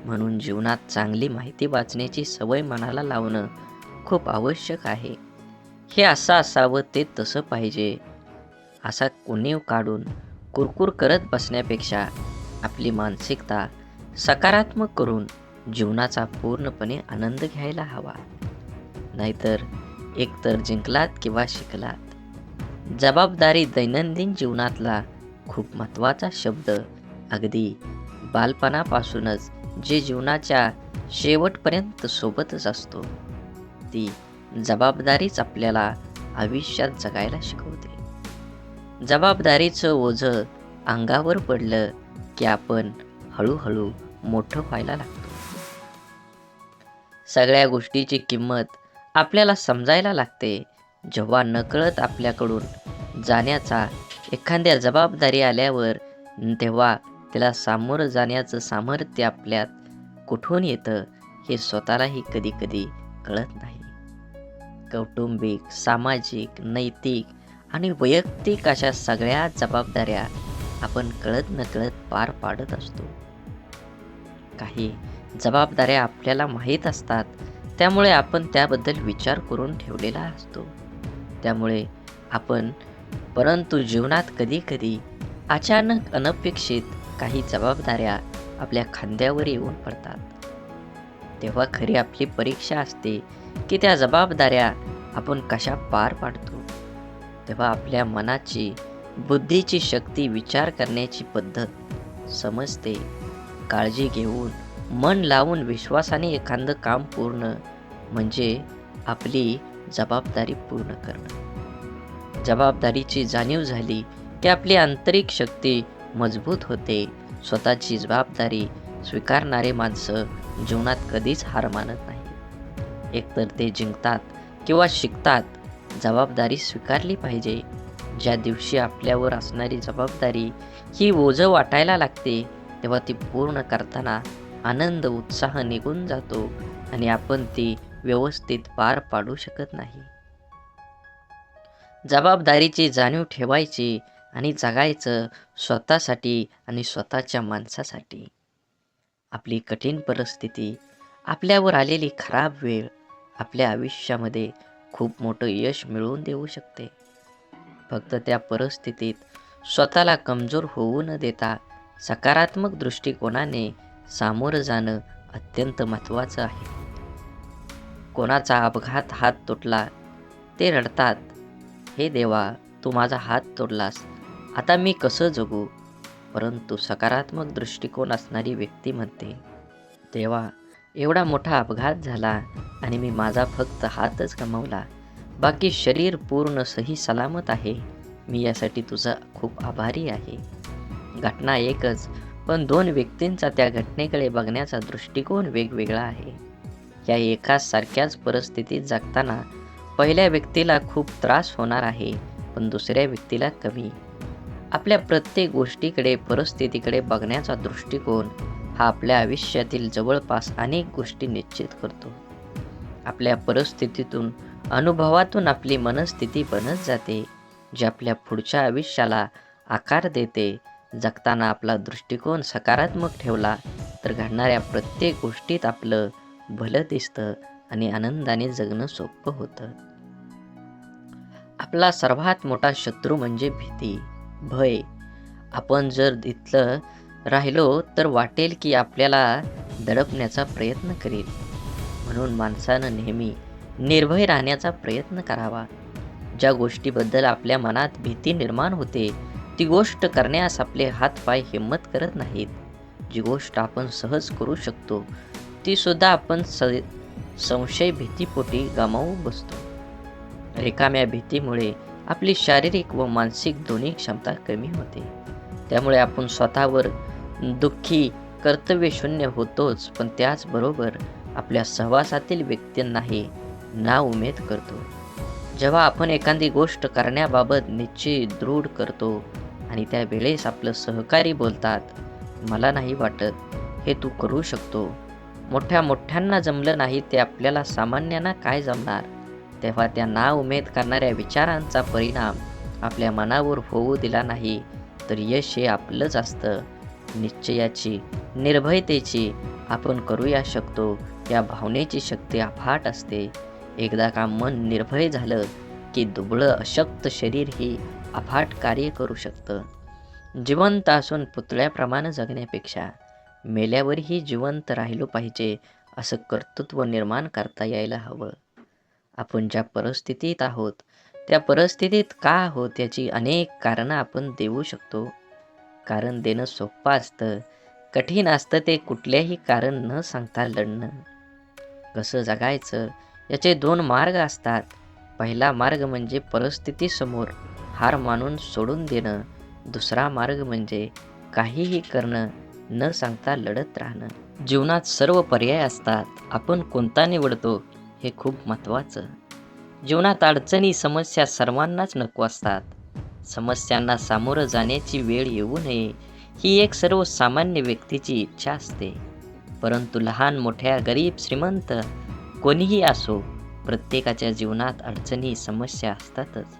म्हणून जीवनात चांगली माहिती वाचण्याची सवय मनाला लावणं खूप आवश्यक आहे. हे असं असावं, ते तसं पाहिजे असा उणीव काढून कुरकुर करत बसण्यापेक्षा आपली मानसिकता सकारात्मक करून जीवनाचा पूर्णपणे आनंद घ्यायला हवा. नाहीतर एकतर जिंकलात किंवा शिकलात. जबाबदारी दैनंदिन जीवनातला खूप महत्त्वाचा शब्द. अगदी बालपणापासूनच जे जीवनाच्या शेवटपर्यंत सोबतच असतो, ती जबाबदारीच आपल्याला आयुष्यात जगायला शिकवते. जबाबदारीचं ओझं अंगावर पडलं की आपण हळूहळू मोठं व्हायला लागतो. सगळ्या गोष्टीची किंमत आपल्याला समजायला लागते जेव्हा नकळत आपल्याकडून जाण्याचा एखाद्या जबाबदारी आल्यावर, तेव्हा त्याला सामोरं जाण्याचं सामर्थ्य आपल्यात कुठून येतं हे स्वतःलाही कधी कधी कळत नाही. कौटुंबिक, सामाजिक, नैतिक आणि वैयक्तिक अशा सगळ्या जबाबदाऱ्या आपण कळत नकळत पार पाडत असतो. काही जबाबदाऱ्या आपल्याला माहीत असतात, त्यामुळे आपण त्याबद्दल विचार करून ठेवलेला असतो. त्यामुळे आपण परंतु जीवनात कधी कधी अचानक अनपेक्षित काही जबाबदाऱ्या आपल्या खांद्यावर येऊन पडतात. तेव्हा खरी आपली परीक्षा असते की त्या जबाबदाऱ्या आपण कशा पार पाडतो. तेव्हा आपल्या मनाची, बुद्धीची शक्ती, विचार करण्याची पद्धत समजते काळजी घेऊन मन लावून विश्वासाने एखादं काम पूर्ण म्हणजे आपली जबाबदारी पूर्ण करणं. जबाबदारीची जाणीव झाली की आपली आंतरिक शक्ती मजबूत होते. स्वतःची जबाबदारी स्वीकारणारे माणसं जीवनात कधीच हार मानत नाही. एकतर ते जिंकतात किंवा शिकतात. जबाबदारी स्वीकारली पाहिजे. ज्या दिवशी आपल्यावर असणारी जबाबदारी ही ओझं वाटायला लागते तेव्हा ती पूर्ण करताना आनंद उत्साह निघून जातो आणि आपण ती व्यवस्थित पार पाडू शकत नाही. जबाबदारीची जाणीव ठेवायची आणि जगायचं स्वतःसाठी आणि स्वतःच्या माणसासाठी. आपली कठीण परिस्थिती, आपल्यावर आलेली खराब वेळ आपल्या आयुष्यामध्ये खूप मोठं यश मिळवून देऊ शकते. फक्त त्या परिस्थितीत स्वतःला कमजोर होऊ न देता सकारात्मक दृष्टिकोनाने सामोरं जाणं अत्यंत महत्त्वाचं आहे. कोणाचा अपघात हात तुटला ते रडतात, हे देवा तू माझा हात तोडलास, आता मी कसं जगू. परंतु सकारात्मक दृष्टिकोन असणारी व्यक्ती म्हणते, देवा एवढा मोठा अपघात झाला आणि मी माझा फक्त हातच गमावला, बाकी शरीर पूर्ण सही सलामत आहे. मी यासाठी तुझा खूप आभारी आहे. घटना एकच, पण दोन व्यक्तींचा त्या घटनेकडे बघण्याचा दृष्टिकोन वेगवेगळा आहे. या एकाच सारख्याच परिस्थितीत जगताना पहिल्या व्यक्तीला खूप त्रास होणार आहे, पण दुसऱ्या व्यक्तीला कमी. आपल्या प्रत्येक गोष्टीकडे परिस्थितीकडे बघण्याचा दृष्टिकोन हा आपल्या आयुष्यातील जवळपास अनेक गोष्टी निश्चित करतो. आपल्या परिस्थितीतून अनुभवातून आपली मनस्थिती बनत जाते, जी आपल्या पुढच्या आयुष्याला आकार देते. जगताना आपला दृष्टिकोन सकारात्मक ठेवला तर घडणाऱ्या प्रत्येक गोष्टीत आपलं भलं दिसतं आणि आनंदाने जगणं सोपं होतं. आपला सर्वात मोठा शत्रू म्हणजे भीती, भय. आपण जर इथलं राहिलो तर वाटेल की आपल्याला दडपण्याचा प्रयत्न करेल. म्हणून माणसानं नेहमी निर्भय राहण्याचा प्रयत्न करावा. ज्या गोष्टीबद्दल आपल्या मनात भीती निर्माण होते ती गोष्ट करण्यास आपले हातपाय हिंमत करत नाहीत. जी गोष्ट आपण सहज करू शकतो ती सुद्धा आपण संशय भीतीपोटी गमावू बसतो. रिकाम्या भीतीमुळे आपली शारीरिक व मानसिक दोन्ही क्षमता कमी होते. त्यामुळे आपण स्वतःवर दुःखी कर्तव्यशून्य होतोच, पण त्याचबरोबर आपल्या सहवासातील व्यक्तींनाही नाउमेद करतो. जेव्हा आपण एखादी गोष्ट करण्याबाबत निश्चय दृढ करतो आणि त्यावेळेस आपलं सहकारी बोलतात, मला नाही वाटत हे तू करू शकतो, मोठ्यांना जमलं नाही ते आपल्याला सामान्यांना काय जमणार, तेव्हा त्या नाउमेद करणाऱ्या विचारांचा परिणाम आपल्या मनावर होऊ दिला नाही तर यश हे आपलंच असतं. निश्चयाची, निर्भयतेची, आपण करूया शकतो या भावनेची शक्ती अफाट असते. एकदा का मन निर्भय झालं की दुबळं अशक्त शरीर ही अफाट कार्य करू शकतं. जिवंत असून पुतळ्याप्रमाणे जगण्यापेक्षा मेल्यावरही जिवंत राहिलो पाहिजे असं कर्तृत्व निर्माण करता यायला हवं. आपण ज्या परिस्थितीत आहोत त्या परिस्थितीत का आहोत याची अनेक कारणं आपण देऊ शकतो. कारण देणं सोपं असतं, कठीण असतं ते कुठल्याही कारण न सांगता लढणं. कसं जगायचं याचे दोन मार्ग असतात. पहिला मार्ग म्हणजे परिस्थितीसमोर हार मानून सोडून देणं. दुसरा मार्ग म्हणजे काहीही करणं, न सांगता लढत राहणं. जीवनात सर्व पर्याय असतात, आपण कोणता निवडतो हे खूप महत्त्वाचं. जीवनात अडचणी, समस्या सर्वांनाच नको असतात. समस्यांना सामोरं जाण्याची वेळ येऊ नये ही एक सर्वसामान्य व्यक्तीची इच्छा असते. परंतु लहान मोठ्या, गरीब श्रीमंत कोणीही असो, प्रत्येकाच्या जीवनात अडचणी, समस्या असतातच.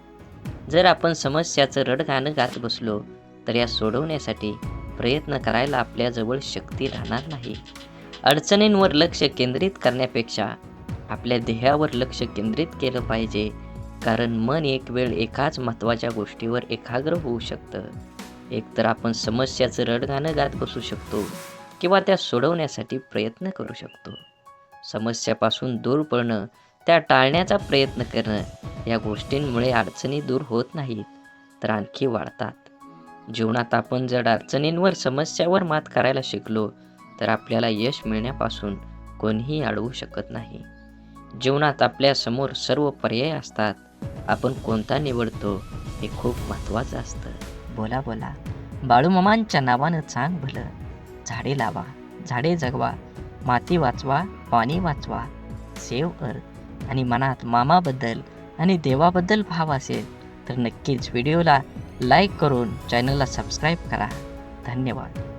जर आपण समस्याचं रडगाणं गात बसलो तर या सोडवण्यासाठी प्रयत्न करायला आपल्याजवळ शक्ती राहणार नाही. अडचणींवर लक्ष केंद्रित करण्यापेक्षा आपल्या ध्येयावर लक्ष केंद्रित केलं पाहिजे, कारण मन एक वेळ एकाच महत्त्वाच्या गोष्टीवर एकाग्र होऊ शकतं. एकतर आपण समस्याचं रडगाणं गात बसू शकतो किंवा त्या सोडवण्यासाठी प्रयत्न करू शकतो. समस्यापासून दूर पळणं, त्या टाळण्याचा प्रयत्न करणं या गोष्टींमुळे अडचणी दूर होत नाहीत तर आणखी वाढतात. जीवनात आपण जर अडचणींवर, समस्यावर मात करायला शिकलो तर आपल्याला यश मिळण्यापासून कोणीही अडवू शकत नाही. जीवनात आपल्यासमोर सर्व पर्याय असतात. आपण कोणता निवडतो हे खूप महत्त्वाचं असतं. बोला बोला बाळूमामांच्या नावानं सांग भलं. झाडे लावा, झाडे जगवा, माती वाचवा, पाणी वाचवा, सेव्ह अर्थ. आणि मनात मामाबद्दल आणि देवाबद्दल भाव असेल तर नक्कीच व्हिडिओला लाईक करून चॅनलला सबस्क्राईब करा. धन्यवाद.